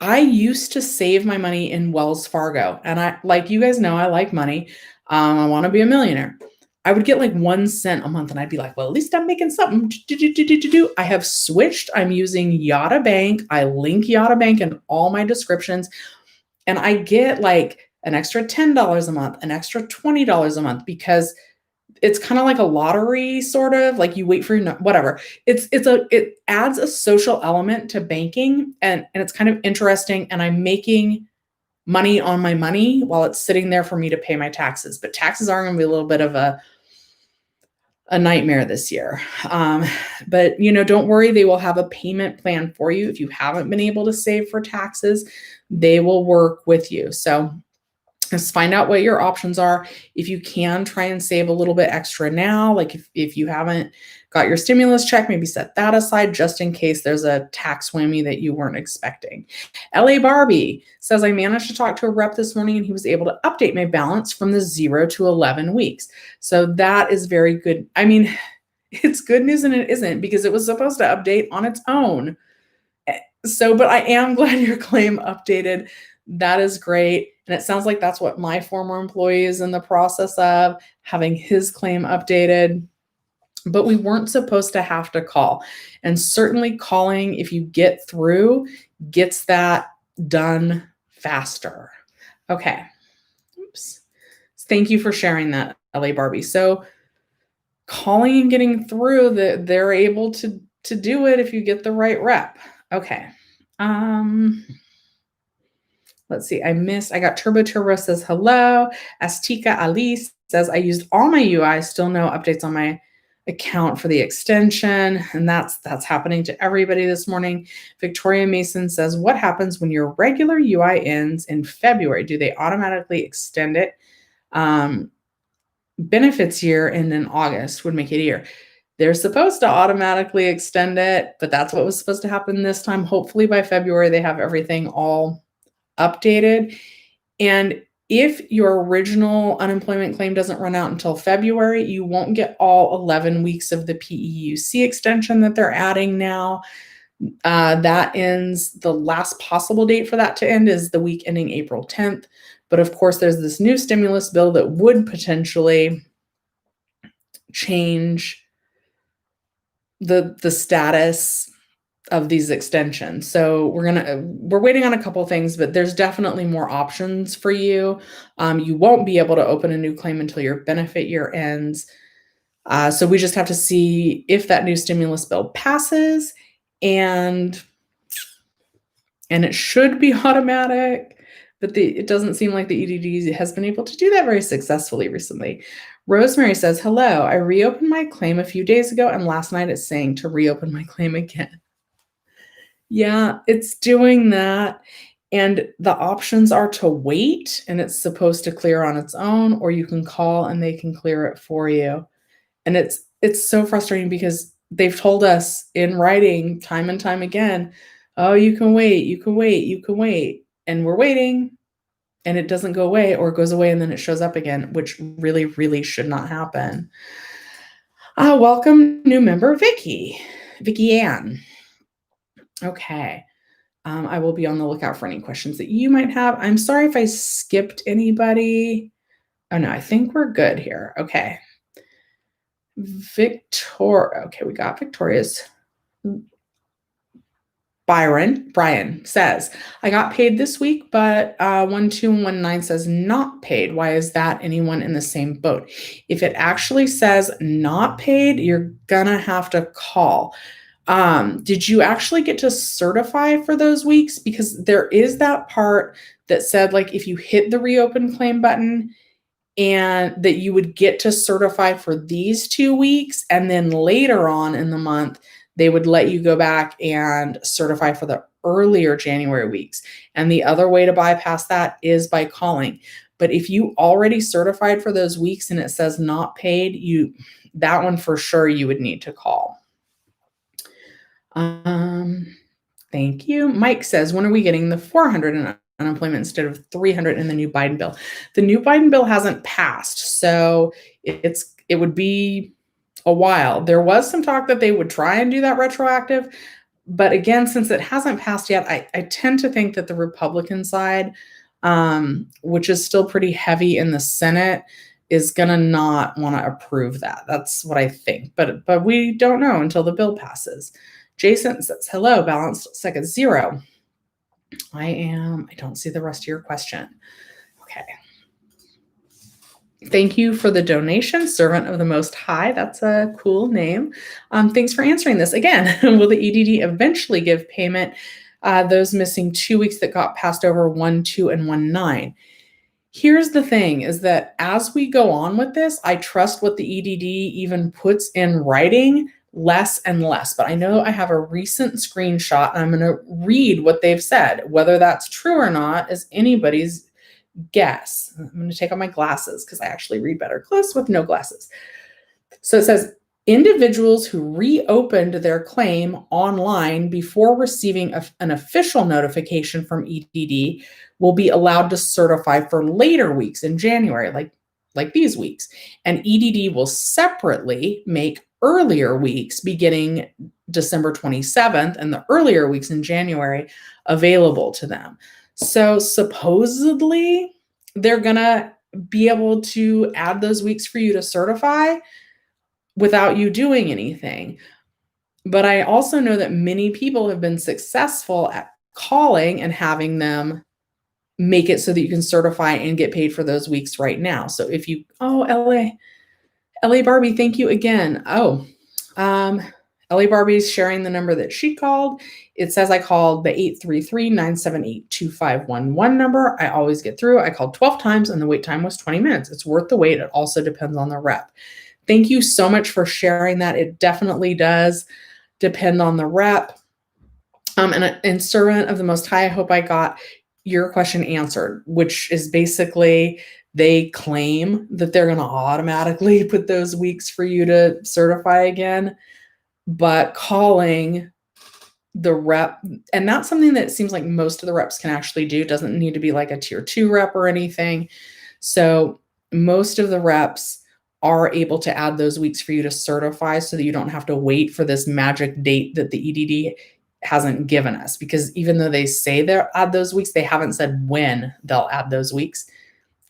I used to save my money in Wells Fargo, and like you guys know, I like money. I want to be a millionaire. I would get like 1 cent a month, and I'd be like, well, at least I'm making something. I have switched. I'm using Yada Bank. I link Yada Bank in all my descriptions, and I get like an extra $10 a month, an extra $20 a month, because it's kind of like a lottery, sort of like you wait for your, whatever. It adds a social element to banking, and it's kind of interesting. And I'm making money on my money while it's sitting there for me to pay my taxes. But taxes are going to be a little bit of a nightmare this year. But don't worry, they will have a payment plan for you. If you haven't been able to save for taxes, they will work with you. So just find out what your options are. If you can, try and save a little bit extra now. Like if you haven't got your stimulus check, maybe set that aside just in case there's a tax whammy that you weren't expecting. LA Barbie says, I managed to talk to a rep this morning and he was able to update my balance from the 0 to 11 weeks. So that is very good. I mean, it's good news and it isn't, because it was supposed to update on its own. But I am glad your claim updated. That is great. And it sounds like that's what my former employee is in the process of, having his claim updated. But we weren't supposed to have to call. And certainly calling, if you get through, gets that done faster. Okay. Oops. Thank you for sharing that, LA Barbie. So calling and getting through, they're able to do it if you get the right rep. Okay. Let's see. I got Turbo says hello. Astika Alice says, I used all my UI, still no updates on my account for the extension. And that's happening to everybody this morning. Victoria Mason says, what happens when your regular UI ends in February? Do they automatically extend it? Benefits year and in August would make it a year. They're supposed to automatically extend it, but that's what was supposed to happen this time. Hopefully by February, they have everything all updated. And if your original unemployment claim doesn't run out until February, you won't get all 11 weeks of the PEUC extension that they're adding now. That ends, the last possible date for that to end is the week ending April 10th. But of course, there's this new stimulus bill that would potentially change the status of these extensions. So we're waiting on a couple things, but there's definitely more options for you. You won't be able to open a new claim until your benefit year ends. So we just have to see if that new stimulus bill passes, and it should be automatic, but it doesn't seem like the EDD has been able to do that very successfully recently. Rosemary says, hello, I reopened my claim a few days ago, and last night it's saying to reopen my claim again. Yeah, it's doing that. And the options are to wait, and it's supposed to clear on its own, or you can call and they can clear it for you. And it's so frustrating because they've told us in writing time and time again, oh, you can wait, you can wait, you can wait. And we're waiting, and it doesn't go away, or it goes away and then it shows up again, which really, really should not happen. Welcome, new member, Vicky Ann. Okay. I will be on the lookout for any questions that you might have. I'm sorry if I skipped anybody. Oh no, I think we're good here. Okay. Okay, we got Victoria's. Brian says, I got paid this week, but 1219 says not paid. Why is that? Anyone in the same boat? If it actually says not paid, you're gonna have to call. Did you actually get to certify for those weeks? Because there is that part that said, like, if you hit the reopen claim button, and that you would get to certify for these 2 weeks, and then later on in the month, they would let you go back and certify for the earlier January weeks. And the other way to bypass that is by calling. But if you already certified for those weeks and it says not paid, that one for sure you would need to call. Thank you. Mike says, when are we getting the 400 in unemployment instead of 300 in the new Biden bill? The new Biden bill hasn't passed, so it would be a while. There was some talk that they would try and do that retroactive, but again, since it hasn't passed yet, I tend to think that the Republican side, which is still pretty heavy in the Senate, is gonna not want to approve that. That's what I think, but we don't know until the bill passes. Jason says, hello, balanced second 0. I don't see the rest of your question. Okay. Thank you for the donation, Servant of the Most High. That's a cool name. Thanks for answering this. Again, will the EDD eventually give payment those missing 2 weeks that got passed over 1/2 and 1/9? Here's the thing, is that as we go on with this, I trust what the EDD even puts in writing less and less. But I know I have a recent screenshot, and I'm going to read what they've said. Whether that's true or not is anybody's guess. I'm going to take off my glasses because I actually read better close with no glasses. So it says, individuals who reopened their claim online before receiving an official notification from EDD will be allowed to certify for later weeks in January, like these weeks. And EDD will separately make earlier weeks beginning December 27th and the earlier weeks in January available to them. So supposedly they're going to be able to add those weeks for you to certify without you doing anything. But I also know that many people have been successful at calling and having them make it so that you can certify and get paid for those weeks right now. So if you, LA Barbie, thank you again. LA Barbie's sharing the number that she called. It says I called the 833-978-2511 number. I always get through. I called 12 times and the wait time was 20 minutes. It's worth the wait. It also depends on the rep. Thank you so much for sharing that. It definitely does depend on the rep. And Servant of the Most High, I hope I got your question answered, which is basically they claim that they're going to automatically put those weeks for you to certify again, but calling the rep, and that's something that seems like most of the reps can actually do. It doesn't need to be like a tier 2 rep or anything. So most of the reps are able to add those weeks for you to certify so that you don't have to wait for this magic date that the EDD hasn't given us. Because even though they say they'll add those weeks, they haven't said when they'll add those weeks.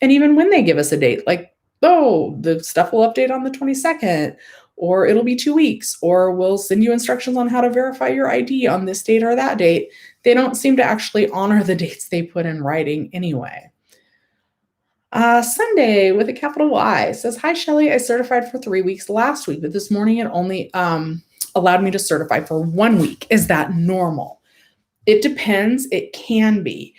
And even when they give us a date, like, oh, the stuff will update on the 22nd, or it'll be 2 weeks, or we'll send you instructions on how to verify your ID on this date or that date. They don't seem to actually honor the dates they put in writing anyway. Sunday with a capital Y says, "Hi, Shelly. I certified for 3 weeks last week, but this morning it only allowed me to certify for 1 week. Is that normal?" It depends. It can be.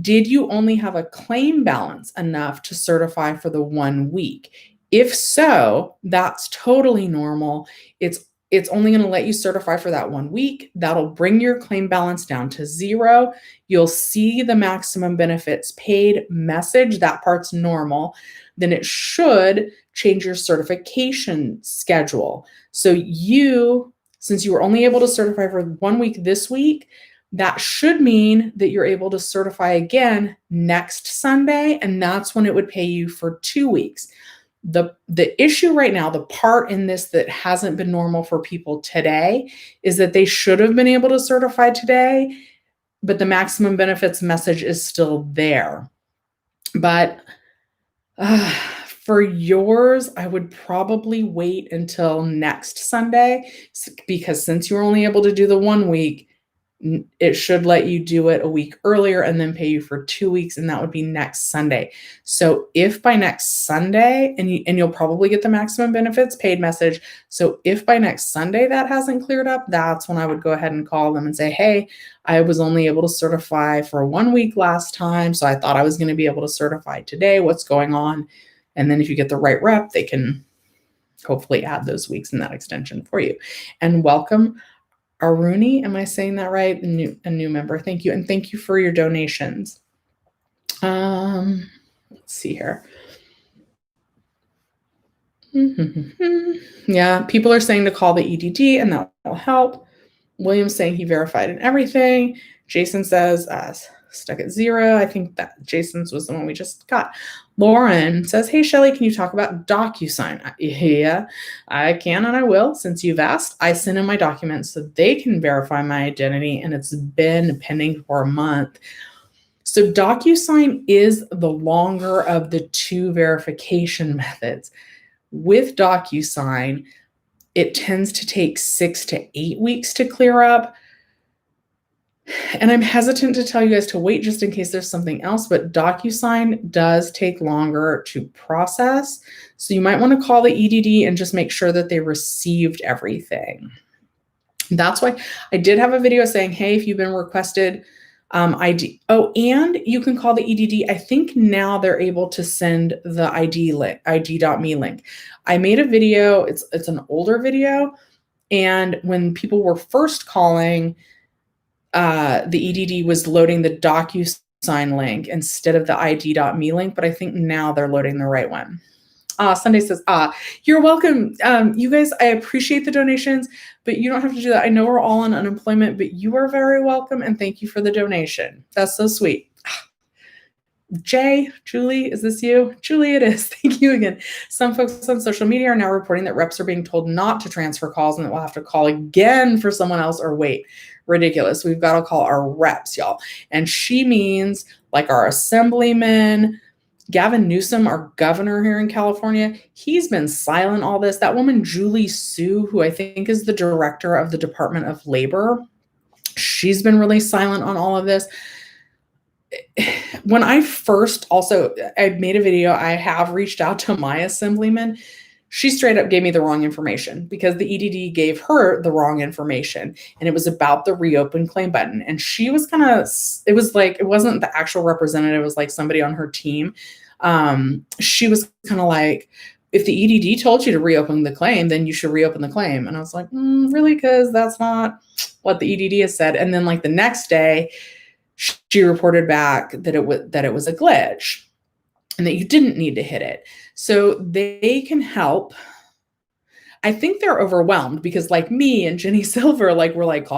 Did you only have a claim balance enough to certify for the 1 week? If so, that's totally normal. It's only going to let you certify for that 1 week. That'll bring your claim balance down to 0. You'll see the maximum benefits paid message. That part's normal. Then it should change your certification schedule. So since you were only able to certify for 1 week this week, that should mean that you're able to certify again next Sunday, and that's when it would pay you for 2 weeks. The issue right now, the part in this that hasn't been normal for people today, is that they should have been able to certify today, but the maximum benefits message is still there. But for yours, I would probably wait until next Sunday, because since you're only able to do the 1 week, it should let you do it a week earlier and then pay you for 2 weeks, and that would be next Sunday. So if by next Sunday, and you'll probably get the maximum benefits paid message. So if by next Sunday that hasn't cleared up, that's when I would go ahead and call them and say, "Hey, I was only able to certify for 1 week last time, so I thought I was going to be able to certify today. What's going on?" And then if you get the right rep, they can hopefully add those weeks in that extension for you. And welcome, Aruni, am I saying that right? A new member. Thank you. And thank you for your donations. Let's see here. Yeah, people are saying to call the EDD and that will help. William's saying he verified and everything. Jason says stuck at 0. I think that Jason's was the one we just got. Lauren says, "Hey, Shelly, can you talk about DocuSign?" Yeah, I can and I will. Since you've asked, I sent in my documents so they can verify my identity, and it's been pending for a month. So DocuSign is the longer of the 2 verification methods. With DocuSign, it tends to take 6 to 8 weeks to clear up. And I'm hesitant to tell you guys to wait just in case there's something else, but DocuSign does take longer to process. So you might want to call the EDD and just make sure that they received everything. That's why I did have a video saying, "Hey, if you've been requested ID." Oh, and you can call the EDD. I think now they're able to send the ID link, ID.me link. I made a video. It's an older video. And when people were first calling, the EDD was loading the DocuSign link instead of the ID.me link, but I think now they're loading the right one. Sunday says, "You're welcome. You guys, I appreciate the donations, but you don't have to do that. I know we're all on unemployment, but you are very welcome, and thank you for the donation. That's so sweet." Jay, Julie, is this you? Julie, it is. Thank you again. Some folks on social media are now reporting that reps are being told not to transfer calls and that we'll have to call again for someone else or wait. Ridiculous. We've got to call our reps, y'all. And she means like our assemblyman, Gavin Newsom, our governor here in California. He's been silent all this. That woman, Julie Sue, who I think is the director of the Department of Labor, she's been really silent on all of this. When I made a video, I have reached out to my assemblyman. She straight up gave me the wrong information because the EDD gave her the wrong information, and it was about the reopen claim button. And she was it wasn't the actual representative, it was like somebody on her team. She was kind of like, "If the EDD told you to reopen the claim, then you should reopen the claim." And I was like, really? Because that's not what the EDD has said. And then like the next day, she reported back that it was a glitch and that you didn't need to hit it. So they can help. I think they're overwhelmed because like me and Jenny Silver, like we're like,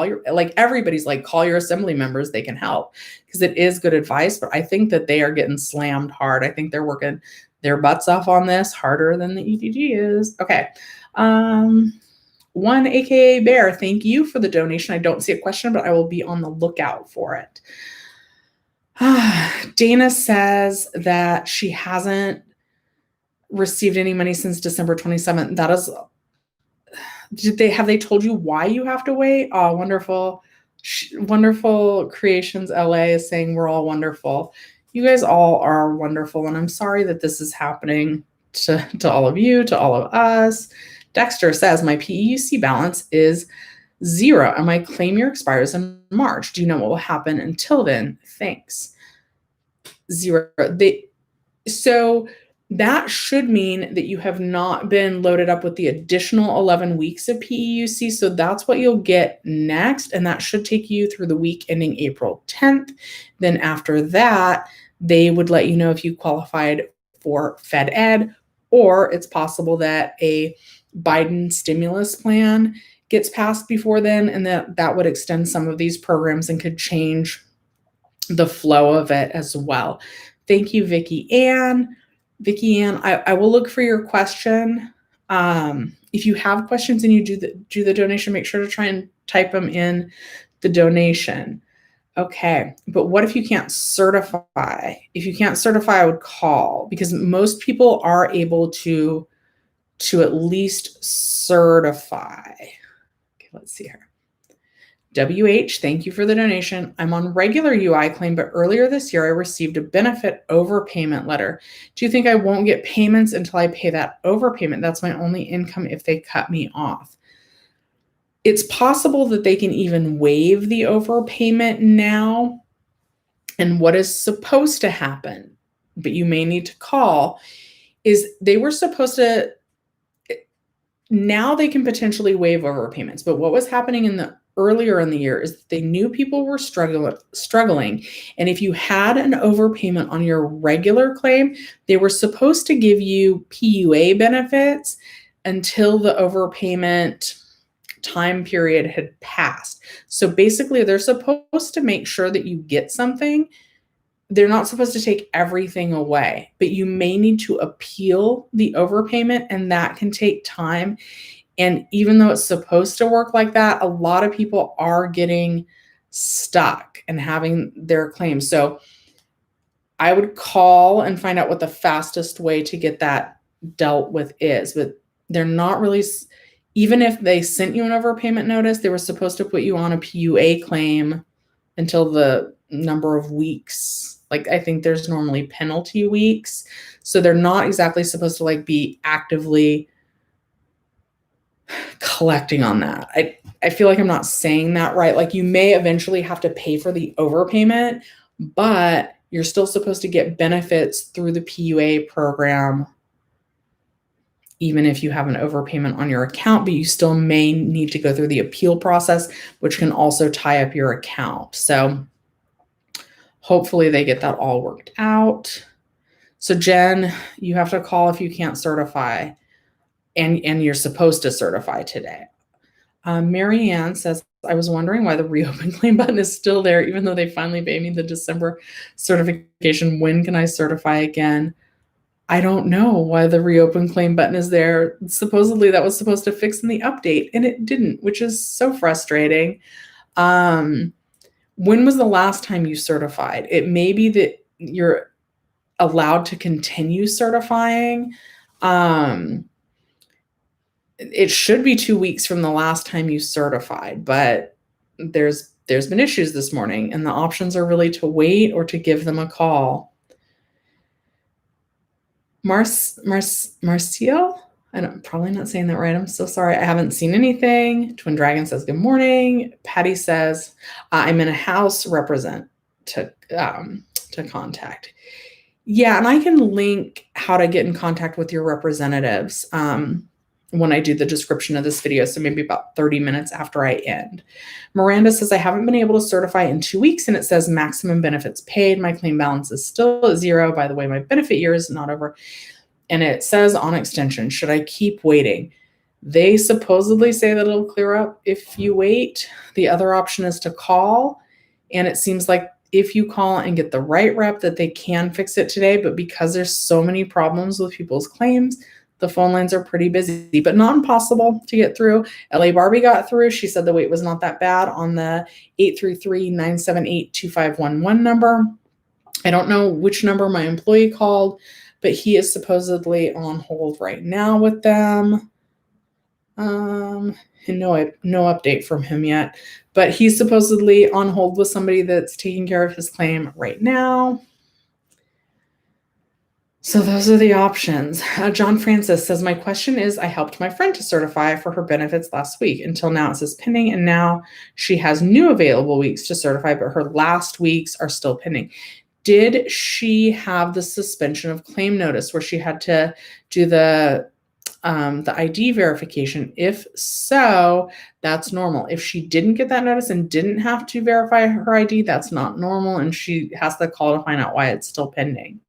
everybody's like, call your assembly members, they can help, because it is good advice. But I think that they are getting slammed hard. I think they're working their butts off on this harder than the EDD is. Okay. One AKA Bear, thank you for the donation. I don't see a question, but I will be on the lookout for it. Dana says that she hasn't received any money since December 27th. have they told you why you have to wait? Oh, wonderful. Wonderful Creations LA is saying we're all wonderful. You guys all are wonderful, and I'm sorry that this is happening to all of you, to all of us. Dexter says my PEUC balance is 0 and my claim year expires in March. Do you know what will happen until then? Thanks. 0. So that should mean that you have not been loaded up with the additional 11 weeks of PEUC. So that's what you'll get next. And that should take you through the week ending April 10th. Then after that, they would let you know if you qualified for Fed Ed, or it's possible that a Biden stimulus plan gets passed before then, and that would extend some of these programs and could change the flow of it as well. Thank you, Vicki Ann. Vicki Ann, I will look for your question. If you have questions and you do the donation, make sure to try and type them in the donation. Okay, but what if you can't certify? If you can't certify, I would call, because most people are able to at least certify. Okay, let's see here. WH, thank you for the donation. I'm on regular UI claim, but earlier this year I received a benefit overpayment letter. Do you think I won't get payments until I pay that overpayment? That's my only income if they cut me off. It's possible that they can even waive the overpayment now. And what is supposed to happen, but you may need to call, is they were supposed to, now they can potentially waive overpayments. But what was happening earlier in the year is that they knew people were struggling. And if you had an overpayment on your regular claim, they were supposed to give you PUA benefits until the overpayment time period had passed. So basically, they're supposed to make sure that you get something. They're not supposed to take everything away, but you may need to appeal the overpayment, and that can take time. And even though it's supposed to work like that, a lot of people are getting stuck and having their claims. So I would call and find out what the fastest way to get that dealt with is. But they're not really, even if they sent you an overpayment notice, they were supposed to put you on a PUA claim until the number of weeks. Like, I think there's normally penalty weeks. So they're not exactly supposed to be actively collecting on that. I feel like I'm not saying that right. You may eventually have to pay for the overpayment, but you're still supposed to get benefits through the PUA program, even if you have an overpayment on your account, but you still may need to go through the appeal process, which can also tie up your account. So hopefully they get that all worked out. So Jen, you have to call if you can't certify. And you're supposed to certify today. Mary Ann says, I was wondering why the reopen claim button is still there, even though they finally paid me the December certification. When can I certify again? I don't know why the reopen claim button is there. Supposedly that was supposed to fix in the update, and it didn't, which is so frustrating. When was the last time you certified? It may be that you're allowed to continue certifying. It should be 2 weeks from the last time you certified, but there's been issues this morning, and the options are really to wait or to give them a call. Marcial? I'm probably not saying that right. I'm so sorry. I haven't seen anything. Twin Dragon says, good morning. Patty says, I'm in a house represent to contact. Yeah, and I can link how to get in contact with your representatives when I do the description of this video, so maybe about 30 minutes after I end. Miranda says, I haven't been able to certify in 2 weeks, and it says maximum benefits paid. My claim balance is still at 0. By the way, my benefit year is not over. And it says on extension, should I keep waiting? They supposedly say that it'll clear up if you wait. The other option is to call, and it seems like if you call and get the right rep that they can fix it today, but because there's so many problems with people's claims, the phone lines are pretty busy, but not impossible to get through. LA Barbie got through. She said the wait was not that bad on the 833-978-2511 number. I don't know which number my employee called, but he is supposedly on hold right now with them. No update from him yet, but he's supposedly on hold with somebody that's taking care of his claim right now. So those are the options. John Francis says, my question is, I helped my friend to certify for her benefits last week. Until now it says pending, and now she has new available weeks to certify, but her last weeks are still pending. Did she have the suspension of claim notice where she had to do the ID verification? If so, that's normal. If she didn't get that notice and didn't have to verify her ID, that's not normal, and she has to call to find out why it's still pending.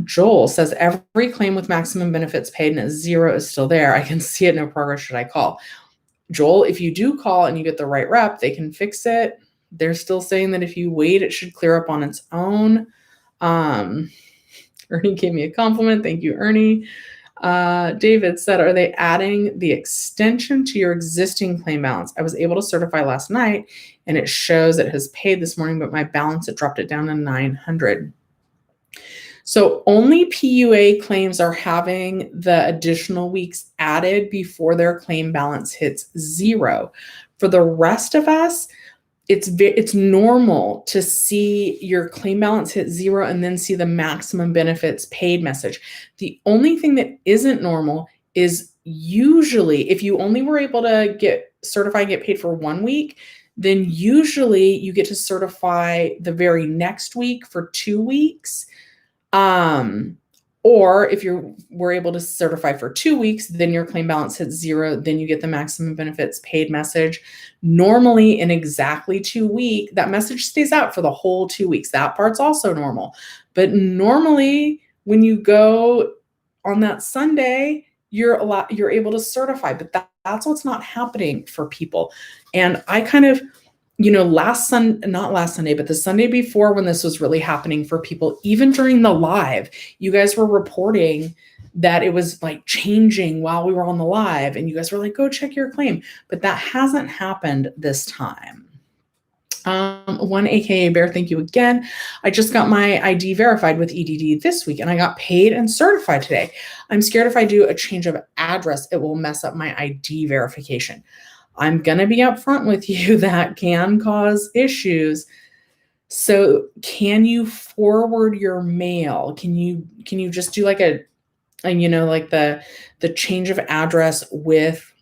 Joel says, every claim with maximum benefits paid and a 0 is still there. I can see it, no progress. Should I call? Joel, if you do call and you get the right rep, they can fix it. They're still saying that if you wait, it should clear up on its own. Ernie gave me a compliment. Thank you, Ernie. David said, are they adding the extension to your existing claim balance? I was able to certify last night and it shows it has paid this morning, but my balance, it dropped it down to 900. So only PUA claims are having the additional weeks added before their claim balance hits 0. For the rest of us, it's normal to see your claim balance hit 0 and then see the maximum benefits paid message. The only thing that isn't normal is usually if you only were able to get certified and get paid for 1 week, then usually you get to certify the very next week for 2 weeks. Or if you were able to certify for 2 weeks, then your claim balance hits 0, then you get the maximum benefits paid message. Normally in exactly 2 weeks, that message stays out for the whole 2 weeks. That part's also normal. But normally when you go on that Sunday, you're able to certify, but that's what's not happening for people. And I kind of, not last Sunday, but the Sunday before when this was really happening for people, even during the live, you guys were reporting that it was like changing while we were on the live and you guys were like, go check your claim. But that hasn't happened this time. One AKA Bear, thank you again. I just got my ID verified with EDD this week and I got paid and certified today. I'm scared if I do a change of address, it will mess up my ID verification. I'm going to be upfront with you that can cause issues. So can you forward your mail? Can you just do like like the change of address with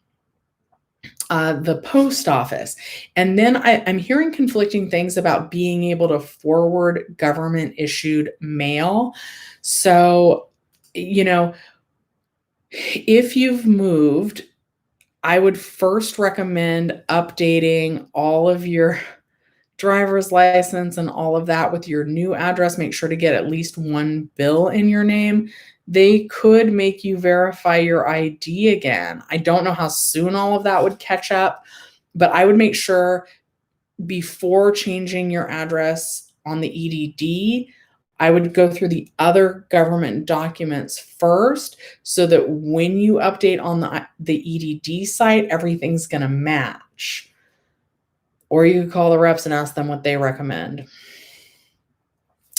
the post office? And then I'm hearing conflicting things about being able to forward government issued mail. So, if you've moved, I would first recommend updating all of your driver's license and all of that with your new address. Make sure to get at least 1 bill in your name. They could make you verify your ID again. I don't know how soon all of that would catch up, but I would make sure before changing your address on the EDD, I would go through the other government documents first so that when you update on the EDD site, everything's going to match. Or you could call the reps and ask them what they recommend.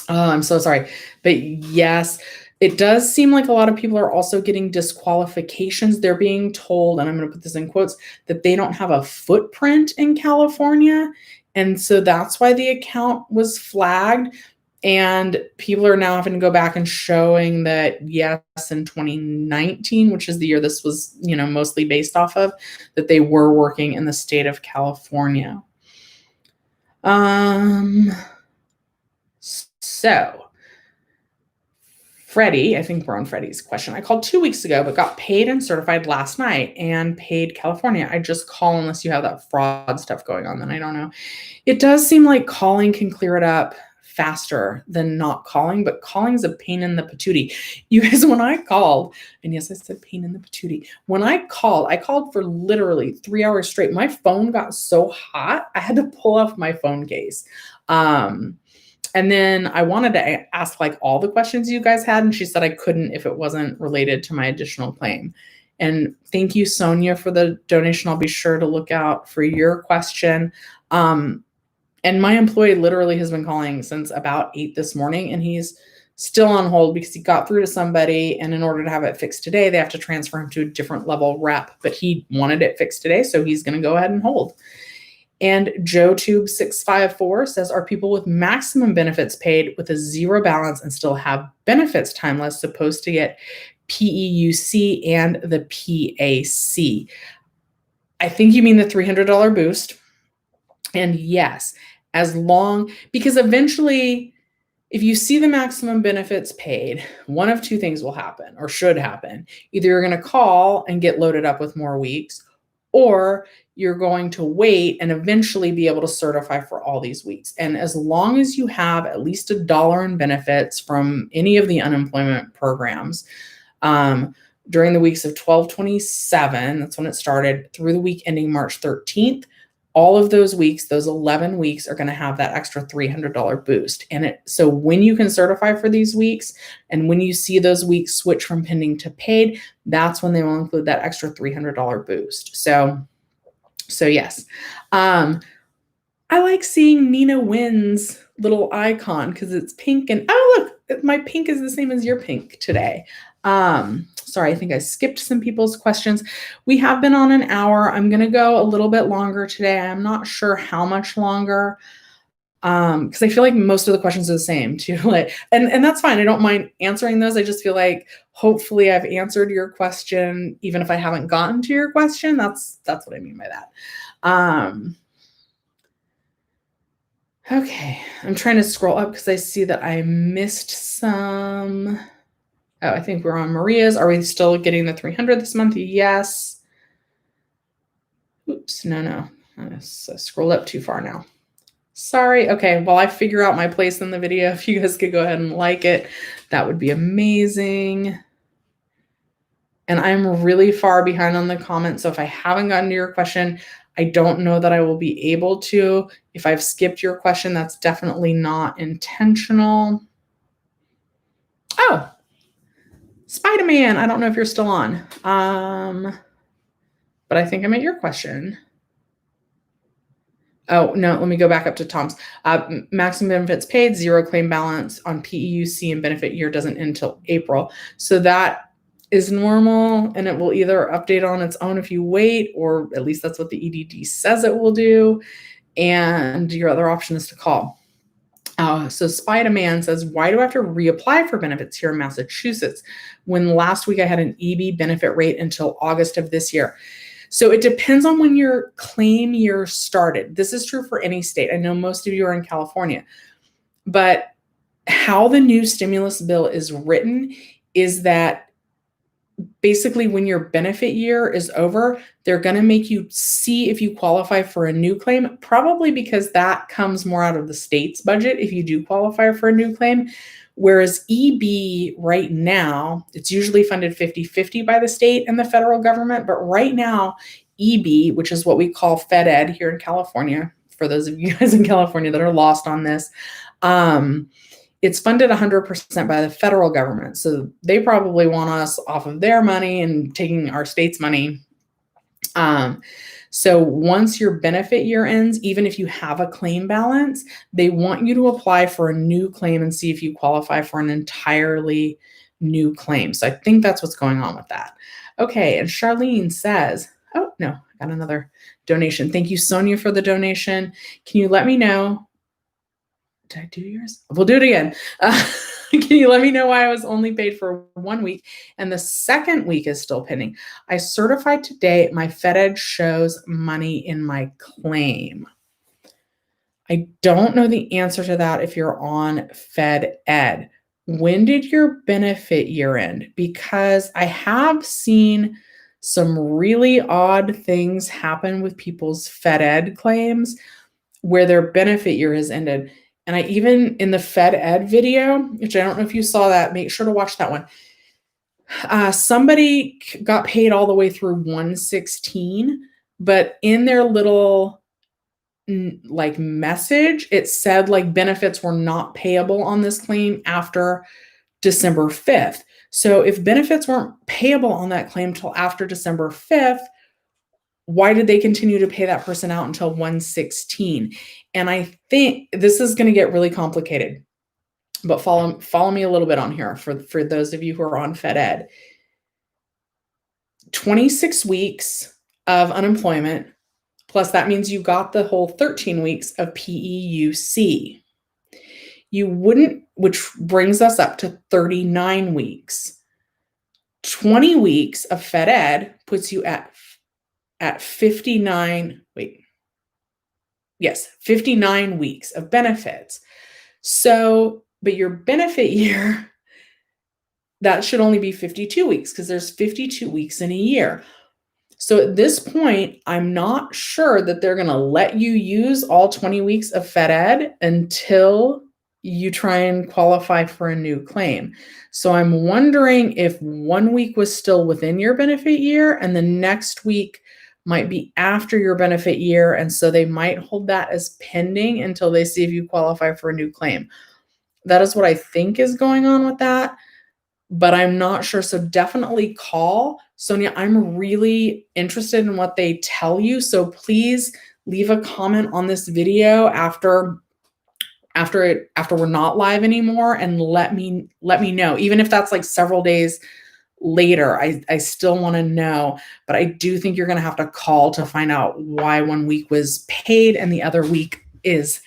Oh, I'm so sorry. But yes, it does seem like a lot of people are also getting disqualifications. They're being told, and I'm going to put this in quotes, that they don't have a footprint in California. And so that's why the account was flagged. And people are now having to go back and showing that, yes, in 2019, which is the year this was, mostly based off of, that they were working in the state of California. So Freddie, I think we're on Freddie's question. I called 2 weeks ago, but got paid and certified last night and paid California. I just call unless you have that fraud stuff going on, then I don't know. It does seem like calling can clear it up faster than not calling, but calling is a pain in the patootie. You guys, when I called, and yes, I said pain in the patootie. When I called for literally 3 hours straight. My phone got so hot, I had to pull off my phone case. And then I wanted to ask like all the questions you guys had, and she said I couldn't if it wasn't related to my additional claim. And thank you, Sonia, for the donation. I'll be sure to look out for your question. And my employee literally has been calling since about 8 this morning, and he's still on hold because he got through to somebody, and in order to have it fixed today, they have to transfer him to a different level rep, but he wanted it fixed today, so he's going to go ahead and hold. And JoeTube654 says, are people with maximum benefits paid with a zero balance and still have benefits timeless supposed to get PEUC and the PAC? I think you mean the $300 boost. And yes, because eventually, if you see the maximum benefits paid, one of two things will happen or should happen. Either you're going to call and get loaded up with more weeks, or you're going to wait and eventually be able to certify for all these weeks. And as long as you have at least $1 in benefits from any of the unemployment programs, during the weeks of 12/27, that's when it started, through the week ending March 13th, all of those weeks, those 11 weeks, are going to have that extra $300 boost. And so when you can certify for these weeks, and when you see those weeks switch from pending to paid, that's when they will include that extra $300 boost. So yes. I like seeing Nina Wynn's little icon because it's pink, and oh, look, my pink is the same as your pink today. Sorry, I think I skipped some people's questions. We have been on an hour. I'm going to go a little bit longer today. I'm not sure how much longer, because I feel like most of the questions are the same too. And that's fine. I don't mind answering those. I just feel like hopefully I've answered your question, even if I haven't gotten to your question. That's what I mean by that. Okay, I'm trying to scroll up because I see that I missed some. Oh, I think we're on Maria's. Are we still getting the 300 this month? Yes. Oops, no. I scrolled up too far now. Sorry. Okay, while I figure out my place in the video, if you guys could go ahead and like it, that would be amazing. And I'm really far behind on the comments, so if I haven't gotten to your question, I don't know that I will be able to. If I've skipped your question, that's definitely not intentional. Oh, Spider-Man, I don't know if you're still on, but I think I'm at your question. Oh, no, let me go back up to Tom's. Maximum benefits paid, zero claim balance on PEUC, and benefit year doesn't end until April. So that is normal, and it will either update on its own if you wait, or at least that's what the EDD says it will do. And your other option is to call. So Spider-Man says, why do I have to reapply for benefits here in Massachusetts when last week I had an EB benefit rate until August of this year? So it depends on when your claim year started. This is true for any state. I know most of you are in California, but how the new stimulus bill is written is that basically when your benefit year is over, they're going to make you see if you qualify for a new claim, probably because that comes more out of the state's budget if you do qualify for a new claim. Whereas EB right now, it's usually funded 50-50 by the state and the federal government. But right now, EB, which is what we call Fed Ed here in California, for those of you guys in California that are lost on this, it's funded 100% by the federal government. So they probably want us off of their money and taking our state's money. So once your benefit year ends, even if you have a claim balance, they want you to apply for a new claim and see if you qualify for an entirely new claim. So I think that's what's going on with that. Okay, and Charlene says, oh, no, I got another donation. Thank you, Sonia, for the donation. Can you let me know? Did I do yours? We'll do it again. Can you let me know why I was only paid for 1 week and the second week is still pending? I certified today. My Fed Ed shows money in my claim. I don't know the answer to that if you're on Fed Ed. When did your benefit year end? Because I have seen some really odd things happen with people's Fed Ed claims where their benefit year has ended. And I even, in the Fed Ed video, which I don't know if you saw that, make sure to watch that one. Somebody got paid all the way through 116, but in their little message, it said benefits were not payable on this claim after December 5th. So if benefits weren't payable on that claim till after December 5th, why did they continue to pay that person out until 116? And I think this is going to get really complicated. but follow me a little bit on here for those of you who are on Fed Ed. 26 weeks of unemployment, plus that means you got the whole 13 weeks of PEUC. You wouldn't, which brings us up to 39 weeks. 20 weeks of Fed Ed puts you at 59 weeks of benefits. So, but your benefit year, that should only be 52 weeks because there's 52 weeks in a year. So at this point, I'm not sure that they're going to let you use all 20 weeks of Fed Ed until you try and qualify for a new claim. So I'm wondering if 1 week was still within your benefit year and the next week might be after your benefit year. And so they might hold that as pending until they see if you qualify for a new claim. That is what I think is going on with that, but I'm not sure. So definitely call Sonia. I'm really interested in what they tell you. So please leave a comment on this video after we're not live anymore and let me know, even if that's like several days later. I still want to know, but I do think you're going to have to call to find out why 1 week was paid and the other week is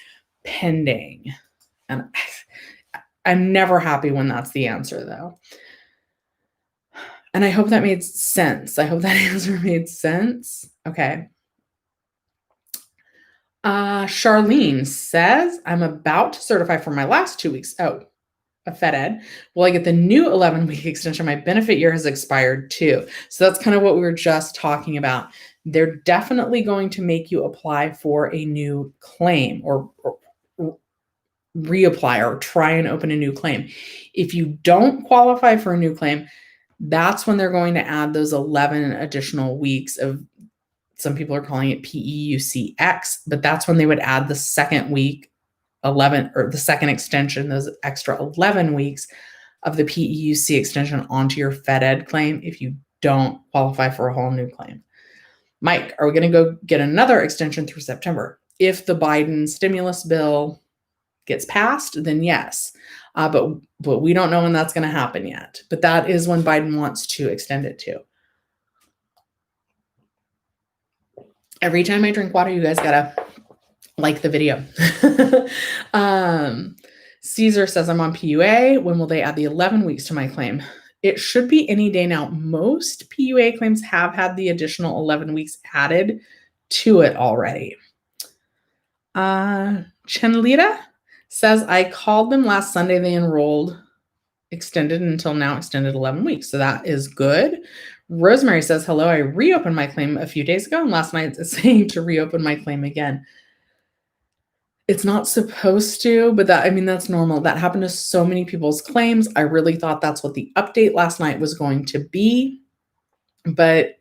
pending. And I'm never happy when that's the answer though. And I hope that made sense. I hope that answer made sense. Okay. Charlene says, I'm about to certify for my last 2 weeks. Oh, a Fed Ed. Will I get the new 11-week extension? My benefit year has expired too. So that's kind of what we were just talking about. They're definitely going to make you apply for a new claim or reapply or try and open a new claim. If you don't qualify for a new claim, that's when they're going to add those 11 additional weeks of, some people are calling it PEUCX, but that's when they would add the second week 11 or the second extension, those extra 11 weeks of the PEUC extension onto your Fed Ed claim if you don't qualify for a whole new claim. Mike, are we going to go get another extension through September? If the Biden stimulus bill gets passed, then yes. But we don't know when that's going to happen yet. But that is when Biden wants to extend it to. Every time I drink water, you guys gotta like the video. Caesar says, I'm on PUA. When will they add the 11 weeks to my claim? It should be any day now. Most PUA claims have had the additional 11 weeks added to it already. Chenlita says, I called them last Sunday. They enrolled, extended until now, extended 11 weeks. So that is good. Rosemary says, hello, I reopened my claim a few days ago, and last night it's saying to reopen my claim again. It's not supposed to, but that's normal. That happened to so many people's claims. I really thought that's what the update last night was going to be, but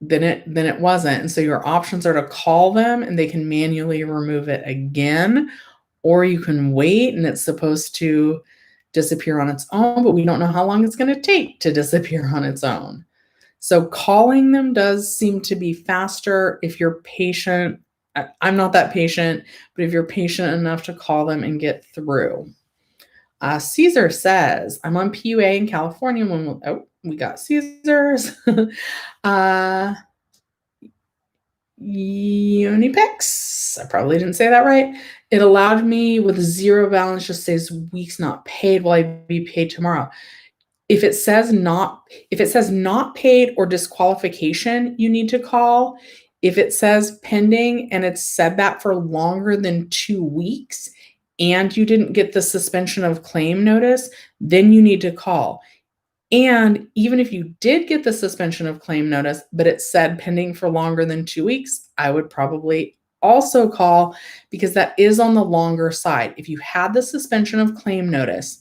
then it wasn't. And so your options are to call them and they can manually remove it again, or you can wait and it's supposed to disappear on its own, but we don't know how long it's going to take to disappear on its own. So calling them does seem to be faster if you're patient. I'm not that patient, but if you're patient enough to call them and get through. Caesar says, I'm on PUA in California. We got Caesar's. Unipix, I probably didn't say that right. It allowed me with zero balance, just says weeks not paid. Will I be paid tomorrow? If it says not paid or disqualification, you need to call. If it says pending and it's said that for longer than 2 weeks and you didn't get the suspension of claim notice, then you need to call. And even if you did get the suspension of claim notice, but it said pending for longer than 2 weeks, I would probably also call because that is on the longer side. If you had the suspension of claim notice,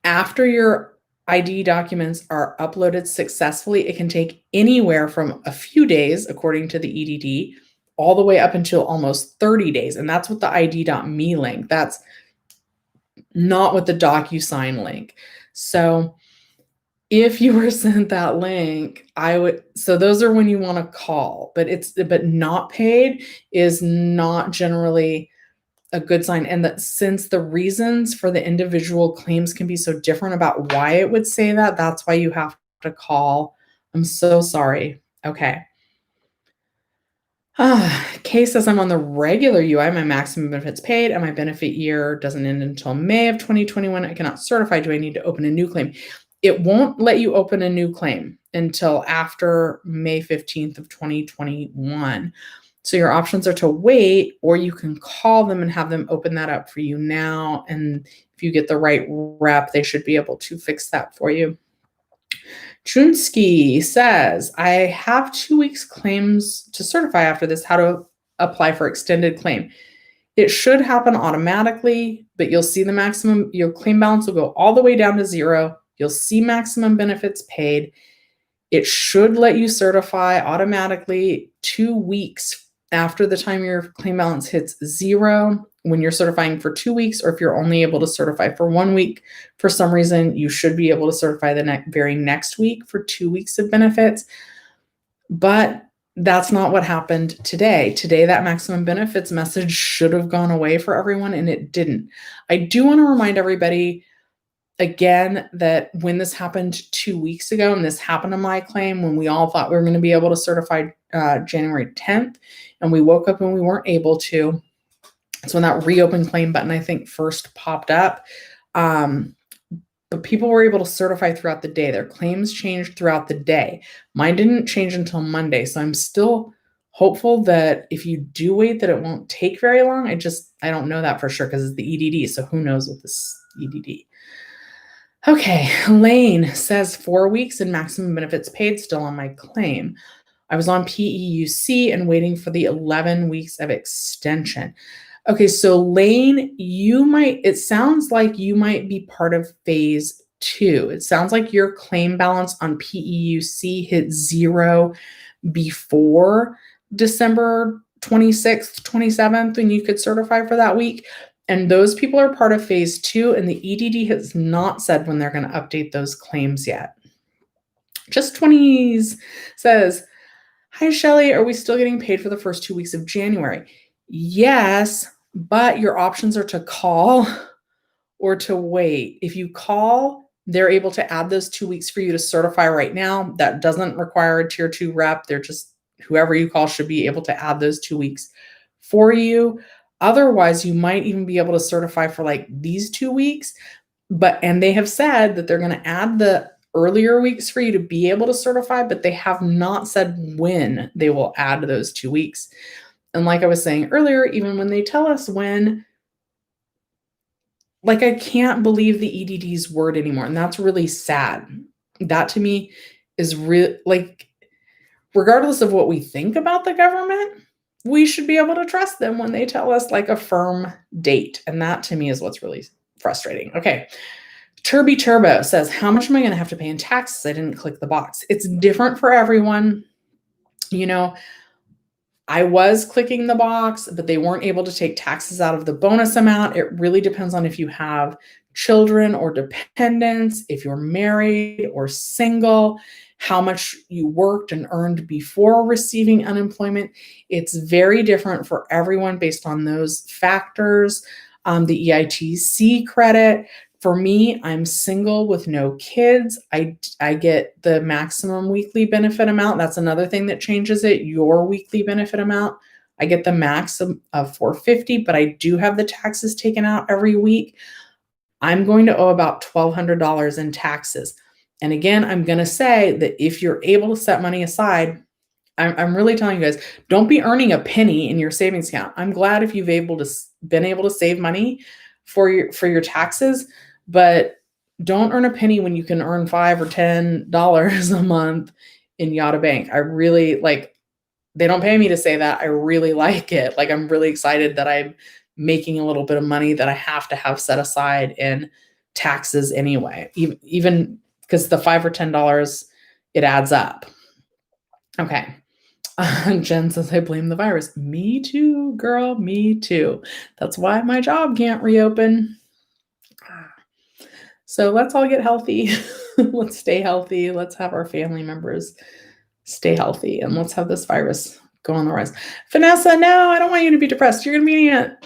after your ID documents are uploaded successfully, it can take anywhere from a few days, according to the EDD, all the way up until almost 30 days. And that's with the ID.me link. That's not with the DocuSign link. So if you were sent that link, so those are when you want to call, but not paid is not generally a good sign. And that since the reasons for the individual claims can be so different about why it would say that, that's why you have to call. I'm so sorry. Okay. Kay says I'm on the regular UI, my maximum benefits paid, and my benefit year doesn't end until May of 2021. I cannot certify. Do I need to open a new claim? It won't let you open a new claim until after May 15th of 2021. So your options are to wait, or you can call them and have them open that up for you now. And if you get the right rep, they should be able to fix that for you. Chunsky says, I have 2 weeks claims to certify after this. How to apply for extended claim? It should happen automatically, but you'll see the maximum, your claim balance will go all the way down to zero. You'll see maximum benefits paid. It should let you certify automatically 2 weeks after the time your claim balance hits zero. When you're certifying for 2 weeks, or if you're only able to certify for 1 week, for some reason, you should be able to certify the very next week for 2 weeks of benefits. But that's not what happened today. Today, that maximum benefits message should have gone away for everyone, and it didn't. I do want to remind everybody again that when this happened 2 weeks ago, and this happened to my claim when we all thought we were going to be able to certify January 10th, and we woke up and we weren't able to. So when that reopen claim button, I think, first popped up, but people were able to certify throughout the day. Their claims changed throughout the day. Mine didn't change until Monday. So I'm still hopeful that if you do wait, that it won't take very long. I don't know that for sure because it's the EDD. So who knows with this EDD. Okay, Lane says 4 weeks and maximum benefits paid still on my claim. I was on PEUC and waiting for the 11 weeks of extension. Okay, so Lane, it sounds like you might be part of phase 2. It sounds like your claim balance on PEUC hit zero before December 26th, 27th, when you could certify for that week. And those people are part of phase 2, and the EDD has not said when they're going to update those claims yet. Just 20s says, hi, Shelly, are we still getting paid for the first 2 weeks of January? Yes, but your options are to call or to wait. If you call, they're able to add those 2 weeks for you to certify right now. That doesn't require a tier 2 rep. They're just, whoever you call should be able to add those 2 weeks for you. Otherwise, you might even be able to certify for like these 2 weeks. And they have said that they're going to add the earlier weeks for you to be able to certify, but they have not said when they will add those 2 weeks. And like I was saying earlier, even when they tell us when, like, I can't believe the EDD's word anymore. And that's really sad. That to me is real. Like, regardless of what we think about the government, we should be able to trust them when they tell us like a firm date. And that to me is what's really frustrating. Okay. Turby Turbo says, how much am I going to have to pay in taxes? I didn't click the box. It's different for everyone. You know, I was clicking the box, but they weren't able to take taxes out of the bonus amount. It really depends on if you have children or dependents, if you're married or single, how much you worked and earned before receiving unemployment. It's very different for everyone based on those factors. The EITC credit. For me, I'm single with no kids. I get the maximum weekly benefit amount. That's another thing that changes it, your weekly benefit amount. I get the max of $450, but I do have the taxes taken out every week. I'm going to owe about $1,200 in taxes. And again, I'm going to say that if you're able to set money aside, I'm really telling you guys, don't be earning a penny in your savings account. I'm glad if you've been able to save money for your taxes, but don't earn a penny when you can earn $5 or $10 a month in Yada Bank. I really they don't pay me to say that. I really like it. Like, I'm really excited that I'm making a little bit of money that I have to have set aside in taxes anyway, even because the $5 or $10, it adds up. Okay. Jen says, I blame the virus. Me too, girl. Me too. That's why my job can't reopen. So let's all get healthy. Let's stay healthy. Let's have our family members stay healthy. And let's have this virus go on the rise. Vanessa, no, I don't want you to be depressed. You're going to be in it.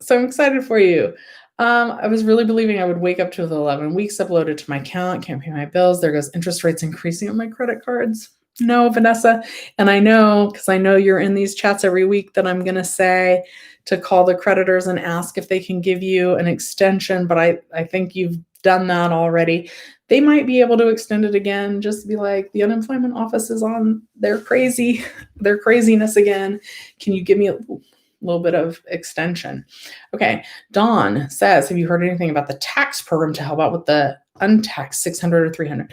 So I'm excited for you. I was really believing I would wake up to the 11 weeks uploaded to my account, can't pay my bills. There goes interest rates increasing on my credit cards. No, Vanessa. And I know, because I know you're in these chats every week, that I'm going to say to call the creditors and ask if they can give you an extension. But I think you've done that already. They might be able to extend it again. Just be like, the unemployment office is on their craziness again. Can you give me a little bit of extension? Okay. Dawn says, have you heard anything about the tax program to help out with the untaxed 600 or 300?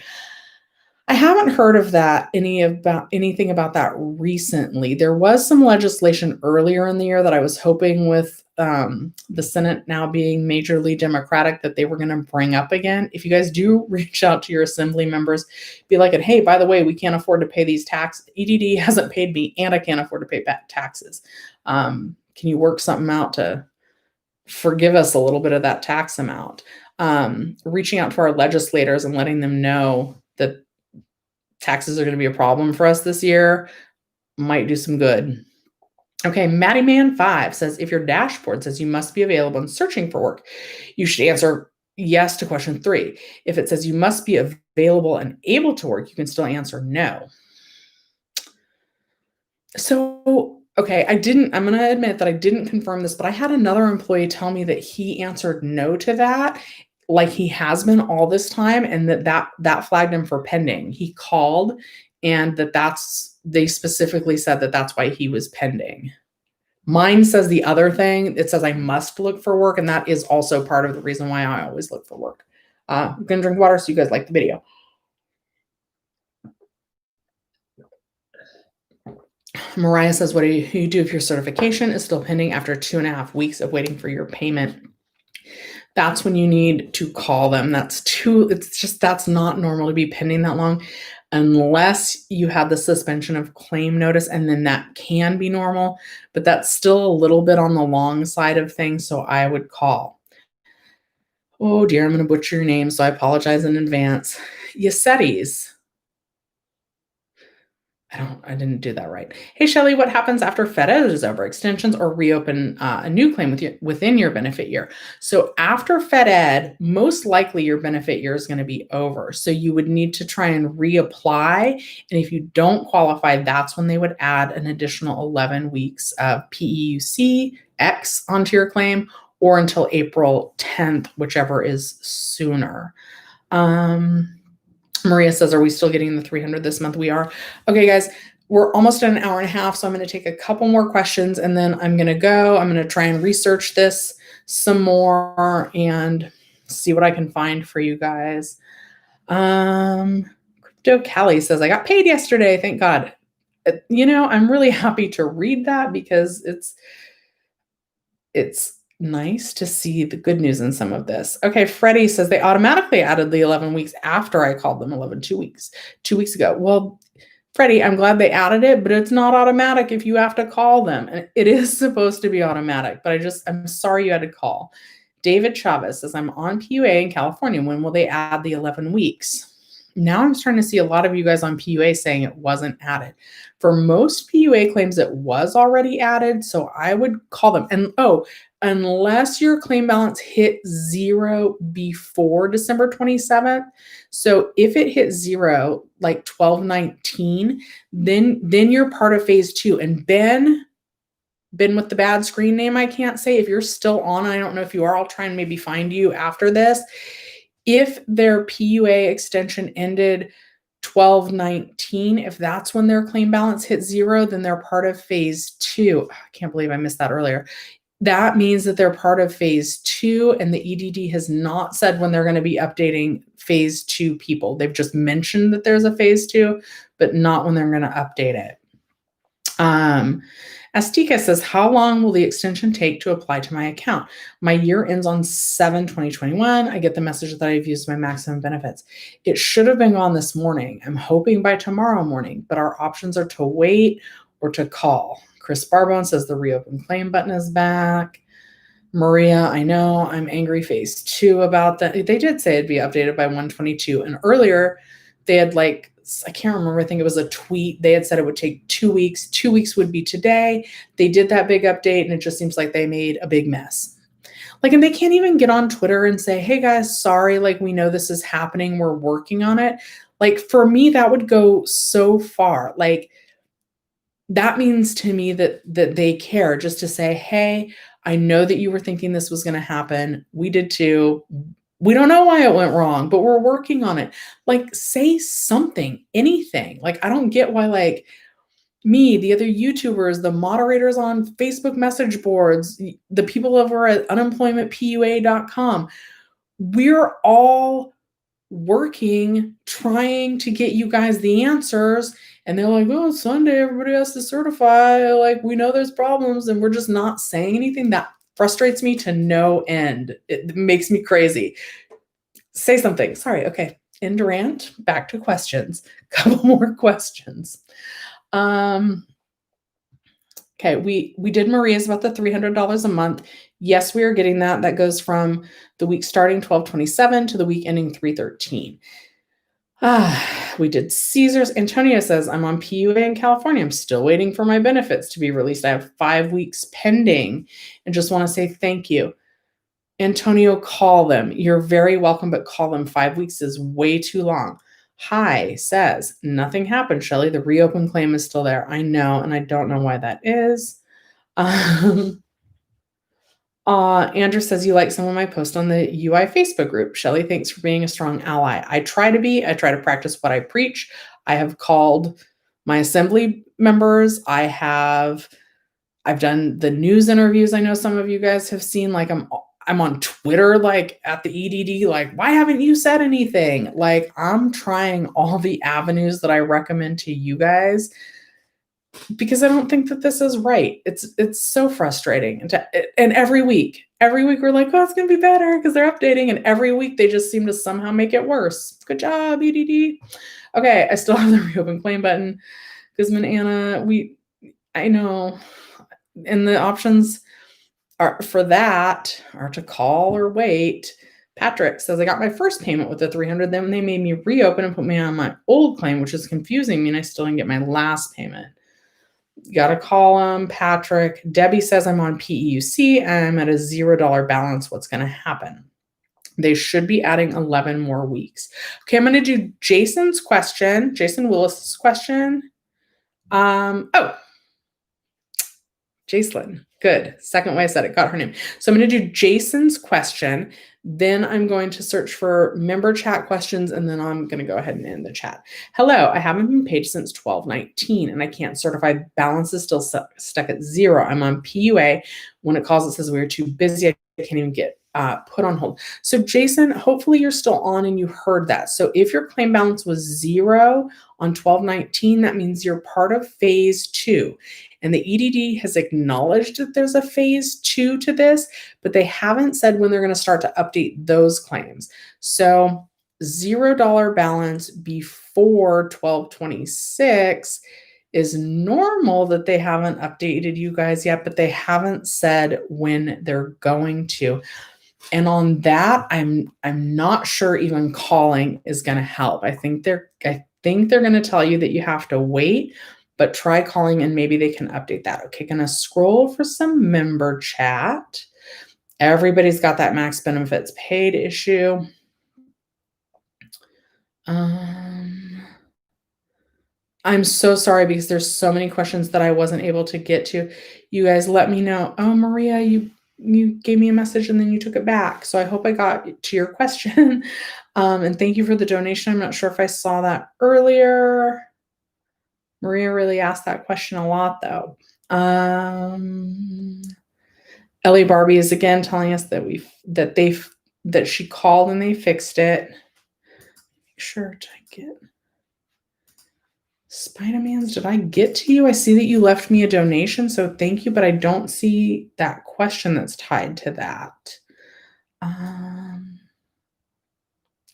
I haven't heard of that, anything about that recently. There was some legislation earlier in the year that I was hoping with the Senate now being majorly Democratic that they were going to bring up again. If you guys do reach out to your assembly members, be like, hey, by the way, we can't afford to pay these taxes. EDD hasn't paid me and I can't afford to pay back taxes. Can you work something out to forgive us a little bit of that tax amount? Reaching out to our legislators and letting them know that taxes are going to be a problem for us this year might do some good. Okay, Maddie Man 5 says, if your dashboard says you must be available and searching for work, you should answer yes to question 3. If it says you must be available and able to work, you can still answer no. So, okay, I'm going to admit that I didn't confirm this, but I had another employee tell me that he answered no to that, like he has been all this time, and that flagged him for pending. He called, and they specifically said that that's why he was pending. Mine says the other thing. It says I must look for work, and that is also part of the reason why I always look for work. I'm gonna drink water so you guys like the video. Mariah says, what do you do if your certification is still pending after 2.5 weeks of waiting for your payment? That's when you need to call them. That's not normal to be pending that long unless you have the suspension of claim notice, and then that can be normal, but that's still a little bit on the long side of things, so I would call. Oh dear, I'm going to butcher your name, so I apologize in advance. Yesetes. I didn't do that right. Hey, Shelly, what happens after FedEd is over? Extensions or reopen a new claim within your benefit year? So after FedEd, most likely your benefit year is going to be over. So you would need to try and reapply. And if you don't qualify, that's when they would add an additional 11 weeks of PEUC X onto your claim, or until April 10th, whichever is sooner. Maria says, are we still getting the 300 this month? We are. Okay, guys, we're almost at an hour and a half, so I'm going to take a couple more questions, and then I'm going to go. I'm going to try and research this some more and see what I can find for you guys. Crypto Callie says, I got paid yesterday. Thank God. I'm really happy to read that because it's nice to see the good news in some of this. Okay, Freddie says they automatically added the 11 weeks after I called them 2 weeks ago. Well, Freddie, I'm glad they added it, but it's not automatic if you have to call them. And it is supposed to be automatic, but I'm sorry you had to call. David Chavez says, I'm on PUA in California. When will they add the 11 weeks? Now I'm starting to see a lot of you guys on PUA saying it wasn't added. For most PUA claims, it was already added, so I would call them. And unless your claim balance hit 0 before December 27th. So if it hit 0, like 12/19, then you're part of phase 2. And Ben with the bad screen name, I can't say. If you're still on, I don't know if you are, I'll try and maybe find you after this. If their PUA extension ended 12/19, if that's when their claim balance hit 0, then they're part of phase 2. I can't believe I missed that earlier. That means that they're part of phase 2, and the EDD has not said when they're going to be updating phase 2 people. They've just mentioned that there's a phase 2, but not when they're going to update it. Astika says, how long will the extension take to apply to my account? My year ends on 7/2021. I get the message that I've used my maximum benefits. It should have been gone this morning. I'm hoping by tomorrow morning, but our options are to wait or to call. Chris Barbone says the reopen claim button is back. Maria, I know, I'm angry phase 2 about that. They did say it'd be updated by 1/22. And earlier they had I can't remember, I think it was a tweet. They had said it would take 2 weeks. 2 weeks would be today. They did that big update, and it just seems like they made a big mess. Like, and they can't even get on Twitter and say, hey guys, sorry, like we know this is happening, we're working on it. Like for me, that would go so far. Like that means to me that they care, just to say, hey, I know that you were thinking this was going to happen. We did too. We don't know why it went wrong, but we're working on it. Like say something, anything. Like I don't get why like me, the other YouTubers, the moderators on Facebook message boards, the people over at unemploymentpua.com, we're all working, trying to get you guys the answers. And they're like, oh, it's Sunday, everybody has to certify. Like, we know there's problems, and we're just not saying anything. That frustrates me to no end. It makes me crazy. Say something. Sorry. Okay. End rant. Back to questions. Couple more questions. Okay, we did Maria's about the $300 a month. Yes, we are getting that. That goes from the week starting 12/27 to the week ending 3/13. We did Caesar's. Antonio says, I'm on PUA in California. I'm still waiting for my benefits to be released. I have 5 weeks pending and just want to say thank you. Antonio, call them. You're very welcome, but call them. 5 weeks is way too long. Hi says, nothing happened, Shelly. The reopen claim is still there. I know, and I don't know why that is. Andrew says you like some of my posts on the UI Facebook group. Shelly, thanks for being a strong ally. I try to be. I try to practice what I preach. I have called my assembly members. I've done the news interviews. I know some of you guys have seen. Like I'm on Twitter, like at the EDD, like, why haven't you said anything? Like I'm trying all the avenues that I recommend to you guys because I don't think that this is right. It's so frustrating. And every week we're like, oh, it's going to be better because they're updating. And every week they just seem to somehow make it worse. Good job, EDD. Okay, I still have the reopen claim button. Guzman Anna, I know. And the options are for that are to call or wait. Patrick says, I got my first payment with the 300. Then they made me reopen and put me on my old claim, which is confusing me. And I still didn't get my last payment. Got to call them. Patrick. Debbie says, I'm on PEUC and I'm at a $0 balance. What's going to happen? They should be adding 11 more weeks. Okay, I'm going to do Jason's question, Jason Willis's question. Jacelyn. Good. Second way I said it, got her name. So I'm going to do Jason's question. Then I'm going to search for member chat questions, and then I'm going to go ahead and end the chat. Hello, I haven't been paid since 12/19, and I can't certify. Balance is still stuck at 0. I'm on PUA. When it calls, it says we are too busy. I can't even get put on hold. So Jason, hopefully you're still on and you heard that. So if your claim balance was 0 on 12/19, that means you're part of phase 2. And the EDD has acknowledged that there's a phase 2 to this, but they haven't said when they're going to start to update those claims. So $0 balance before 12/26 is normal that they haven't updated you guys yet, but they haven't said when they're going to. And on that, I'm not sure even calling is going to help. I think they're going to tell you that you have to wait, but try calling and maybe they can update that. Okay, gonna scroll for some member chat. Everybody's got that max benefits paid issue. I'm so sorry because there's so many questions that I wasn't able to get to. You guys let me know. Oh, Maria, you gave me a message and then you took it back. So I hope I got to your question. And thank you for the donation. I'm not sure if I saw that earlier. Maria really asked that question a lot, though. Ellie Barbie is again telling us that she called and they fixed it. Sure, did I get Spider-Man's? Did I get to you? I see that you left me a donation, so thank you, but I don't see that question that's tied to that.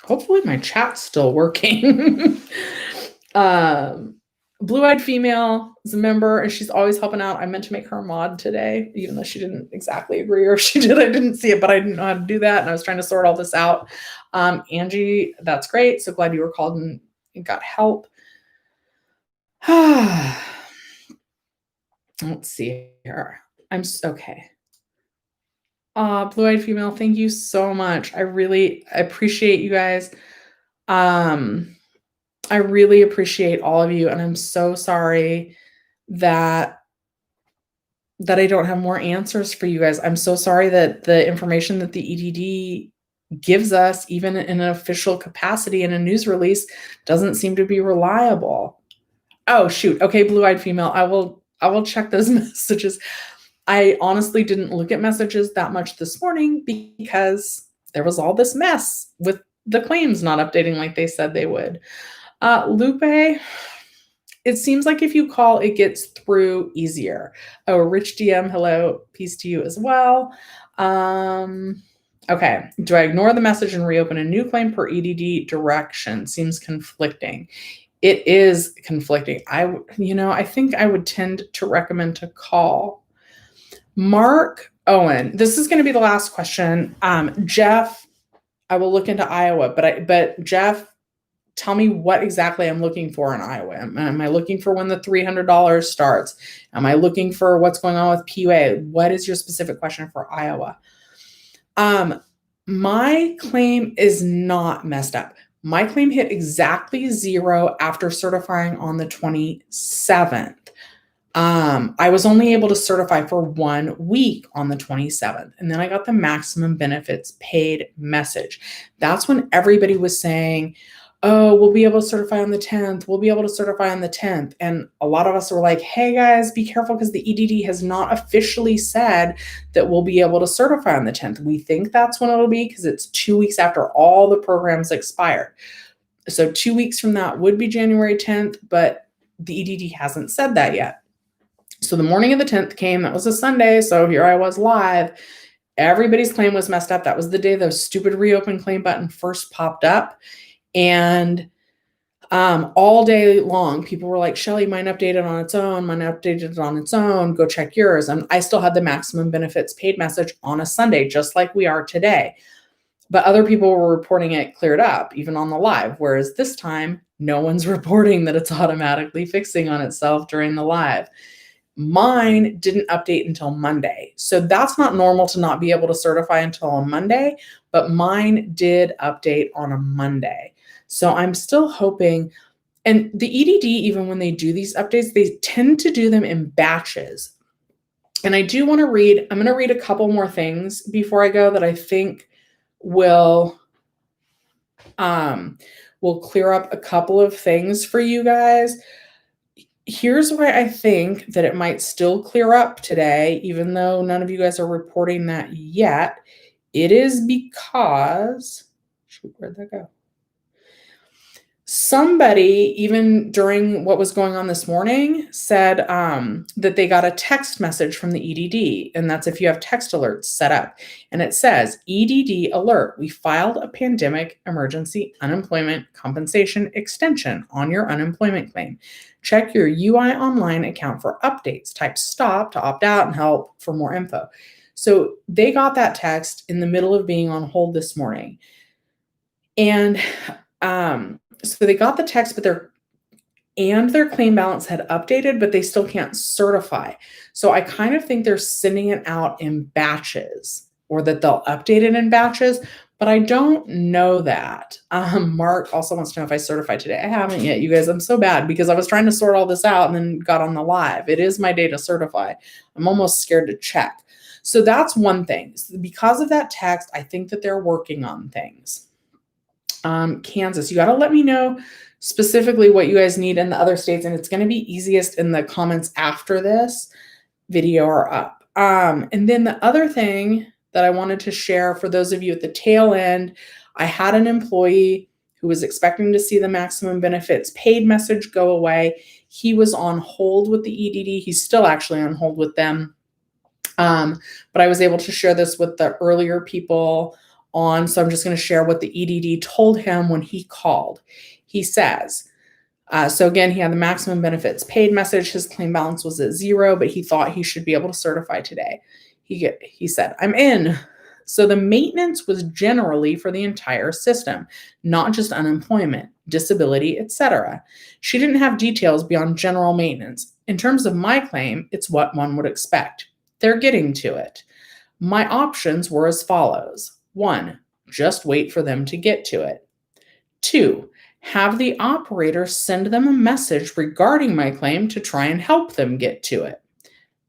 Hopefully my chat's still working. Blue-eyed female is a member and she's always helping out. I meant to make her a mod today, even though she didn't exactly agree, or if she did, I didn't see it, but I didn't know how to do that. And I was trying to sort all this out. Angie, that's great. So glad you were called and got help. Let's see here. Okay. Blue-eyed female, thank you so much. I really appreciate you guys. I really appreciate all of you, and I'm so sorry that I don't have more answers for you guys. I'm so sorry that the information that the EDD gives us, even in an official capacity in a news release, doesn't seem to be reliable. Oh, shoot. Okay, blue-eyed female, I will check those messages. I honestly didn't look at messages that much this morning because there was all this mess with the claims not updating like they said they would. Lupe, it seems like if you call, it gets through easier. Oh, Rich DM, hello, peace to you as well. Okay, do I ignore the message and reopen a new claim per EDD direction? Seems conflicting. It is conflicting. I think I would tend to recommend to call. Mark Owen, this is going to be the last question. Jeff, I will look into Iowa, but Jeff, tell me what exactly I'm looking for in Iowa. Am I looking for when the $300 starts? Am I looking for what's going on with PUA? What is your specific question for Iowa? My claim is not messed up. My claim hit exactly 0 after certifying on the 27th. I was only able to certify for 1 week on the 27th, and then I got the maximum benefits paid message. That's when everybody was saying, oh, we'll be able to certify on the 10th. We'll be able to certify on the 10th. And a lot of us were like, hey guys, be careful because the EDD has not officially said that we'll be able to certify on the 10th. We think that's when it'll be because it's 2 weeks after all the programs expired. So 2 weeks from that would be January 10th, but the EDD hasn't said that yet. So the morning of the 10th came, that was a Sunday. So here I was live. Everybody's claim was messed up. That was the day the stupid reopen claim button first popped up. And all day long, people were like, Shelly, mine updated on its own. Mine updated on its own. Go check yours. And I still had the maximum benefits paid message on a Sunday, just like we are today. But other people were reporting it cleared up, even on the live. Whereas this time, no one's reporting that it's automatically fixing on itself during the live. Mine didn't update until Monday. So that's not normal to not be able to certify until a Monday, but mine did update on a Monday. So I'm still hoping, and the EDD, even when they do these updates, they tend to do them in batches. And I do want to read, I'm going to read a couple more things before I go that I think will clear up a couple of things for you guys. Here's why I think that it might still clear up today, even though none of you guys are reporting that yet. It is because, where'd that go? Somebody, even during what was going on this morning, said that they got a text message from the EDD, and that's if you have text alerts set up. And it says, EDD alert, we filed a pandemic emergency unemployment compensation extension on your unemployment claim. Check your UI online account for updates. Type stop to opt out and help for more info. So they got that text in the middle of being on hold this morning. And so they got the text, but their claim balance had updated, but they still can't certify. So I kind of think they're sending it out in batches, or that they'll update it in batches, but I don't know that. Mark also wants to know if I certified today. I haven't yet, you guys. I'm so bad because I was trying to sort all this out and then got on the live. It is my day to certify. I'm almost scared to check. So that's one thing. Because of that text, I think that they're working on things. Kansas, you got to let me know specifically what you guys need in the other states, and it's going to be easiest in the comments after this video are up. And then the other thing that I wanted to share for those of you at the tail end, I had an employee who was expecting to see the maximum benefits paid message go away. He was on hold with the EDD. He's still actually on hold with them. But I was able to share this with the earlier people on. So I'm just going to share what the EDD told him when he called. He says, so again, he had the maximum benefits paid message. His claim balance was at 0, but he thought he should be able to certify today. He said, I'm in. So the maintenance was generally for the entire system, not just unemployment, disability, etc. She didn't have details beyond general maintenance. In terms of my claim, it's what one would expect. They're getting to it. My options were as follows. 1, just wait for them to get to it. 2, have the operator send them a message regarding my claim to try and help them get to it.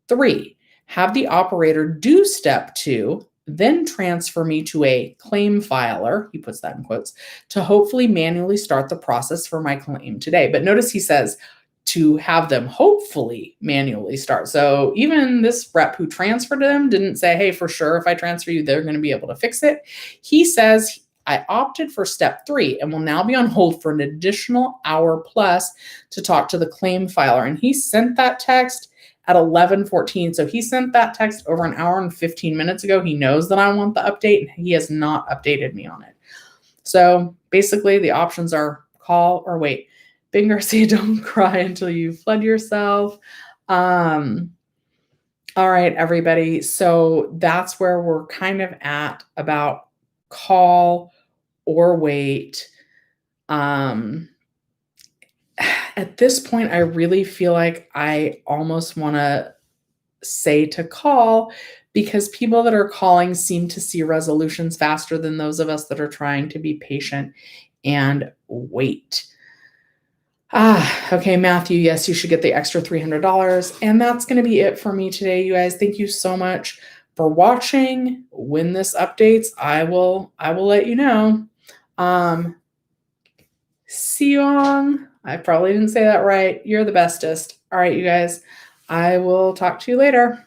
3, have the operator do step 2, then transfer me to a claim filer, he puts that in quotes, to hopefully manually start the process for my claim today. But notice he says to have them hopefully manually start. So even this rep who transferred to them didn't say, hey, for sure, if I transfer you, they're going to be able to fix it. He says, I opted for step 3 and will now be on hold for an additional hour plus to talk to the claim filer. And he sent that text at 11:14. So he sent that text over an hour and 15 minutes ago. He knows that I want the update and he has not updated me on it. So basically the options are call or wait. Ben Garcia, don't cry until you've fled yourself. All right, everybody. So that's where we're kind of at about call or wait. At this point, I really feel like I almost want to say to call because people that are calling seem to see resolutions faster than those of us that are trying to be patient and wait. Okay, Matthew, yes, you should get the extra $300. And that's going to be it for me today, you guys. Thank you so much for watching. When this updates, I will let you know. Seong, I probably didn't say that right. You're the bestest. All right, you guys, I will talk to you later.